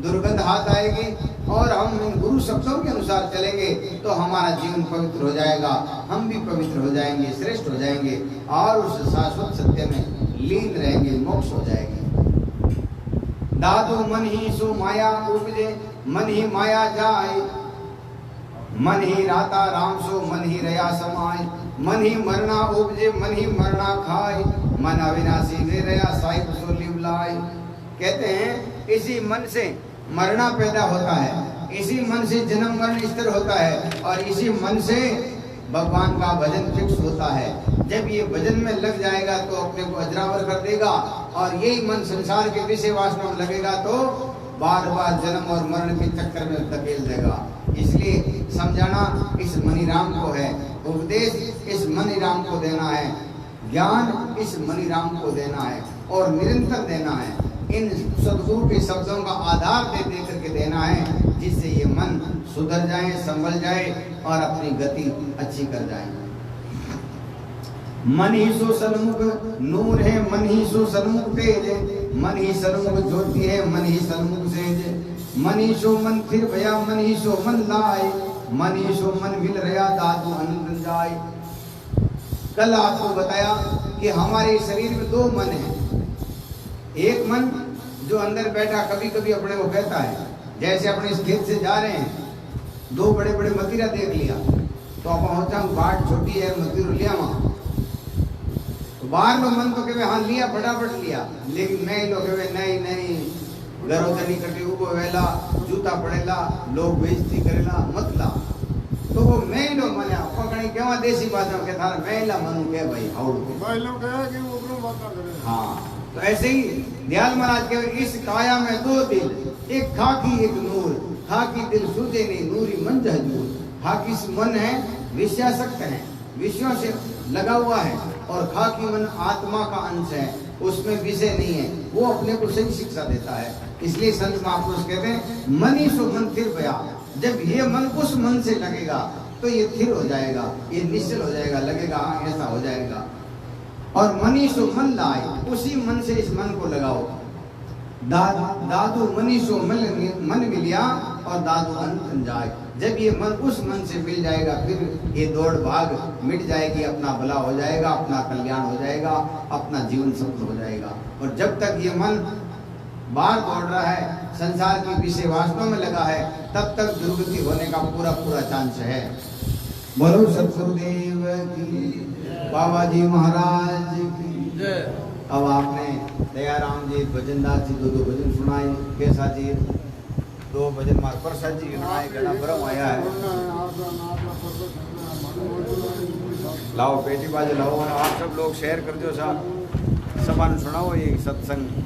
दुर्गंध हाथ आएगी, और हम इन गुरु शब्दों के अनुसार चलेंगे तो हमारा जीवन पवित्र हो जाएगा, हम भी पवित्र हो जाएंगे, श्रेष्ठ हो जाएंगे, और उस शाश्वत सत्य में लीन रहेंगे, मोक्ष हो जाएगी। दादू मन ही सो माया उपजे, मन ही माया जाए, मन ही राता राम सो मन ही रया समाय, मन ही मरना उपजे, मन ही मरना खाए, मन अविनाशी वे रया साहिब सो लिवलाय। कहते हैं इसी मन से मरना पैदा होता है, इसी मन से जन्म मरण स्थिर होता है, और इसी मन से भगवान का भजन फिक्स होता है। जब ये भजन में लग जाएगा तो अपने को अजरावर कर देगा, और यही मन संसार के विषय वासना में लगेगा तो बार बार जन्म और मरण के चक्कर में धकेल देगा। इसलिए समझाना इस मनीराम को है, उपदेश इस मनीराम को देना है, ज्ञान इस मनीराम को देना है, और निरंतर देना है। इन सदगुरु के शब्दों का आधार दे करके देना है, जिससे ये मन सुधर जाए, संभल जाए, और अपनी गति अच्छी कर जाए। मन ही सो सन्मुख नूर है, मन ही सो सन्मुख तेज, मन ही सन्मुख ज्योति है, मन ही सन्मुख सेज, मन ही सो मन फिर भया, मन ही सो मन लाए, मन ही सो मन मिल रहा दादू आनंद जाए। कल आपको बताया कि हमारे शरीर में 2 मन है। एक मन जो अंदर बैठा कभी कभी अपने को कहता है, जैसे अपने इस खेत से जा रहे हैं, 2 बड़े बड़े मतीरा देख लिया, तो आप पहुंचा बाट छोटी है, मतीर लिया वहां, तो बाहर लो मन तो कहे हाँ लिया, फटाफट लिया, लेकिन मैं लोग कहे नहीं नहीं, घरों से नहीं कटे, उगो वेला जूता पड़ेला, लोग बेइज्जती करेला, मत ला। तो वो मैं लो मने पकड़ी केवा देसी भाषा में कहता मैं ला मनु के भाई हाउड़ के भाई लोग कहे कि वो बात करे। हाँ, तो ऐसे ही दयाल महाराज के इस काया में दो दिल, एक खाकी एक नूर, खाकी दिल सूझे नहीं नूरी मन जहजूर। खाकी मन है विषयासक्त है, विषयों से लगा हुआ है, और खाकी मन आत्मा का अंश है, उसमें विषय नहीं है, वो अपने को सही शिक्षा देता है। इसलिए संत महापुरुष कहते हैं मनी सो मन थिर भया। जब ये मन उस मन से लगेगा तो ये थिर हो जाएगा, ये निश्चल हो जाएगा, लगेगा हाँ ऐसा हो जाएगा। और मनी सो मन लाए, उसी मन से इस मन को लगाओ। दादू मनी सो मन मिलिया और दादू अंत जाए। जब ये मन उस मन से मिल जाएगा फिर ये दौड़ भाग मिट जाएगी, अपना भला हो जाएगा, अपना कल्याण हो जाएगा, अपना जीवन सफल हो जाएगा। और जब तक ये मन बाहर दौड़ रहा है, संसार की विषय वासनाओं में लगा है, तब तक दुर्गति होने का पूरा पूरा चांस है। बोलो सतगुरुदेव की, बाबा जी महाराज की जय। अब आपने दयाराम जी, भजनदास जी दो भजन सुनाए, कैसा जी दो भजन मार प्रसाद जी सुनाए, घना ब्रह्म आया है। लाओ पेटी बाजे लाओ, और आप सब लोग शेयर कर दो साहब, समान सुनाओ ये सत्संग।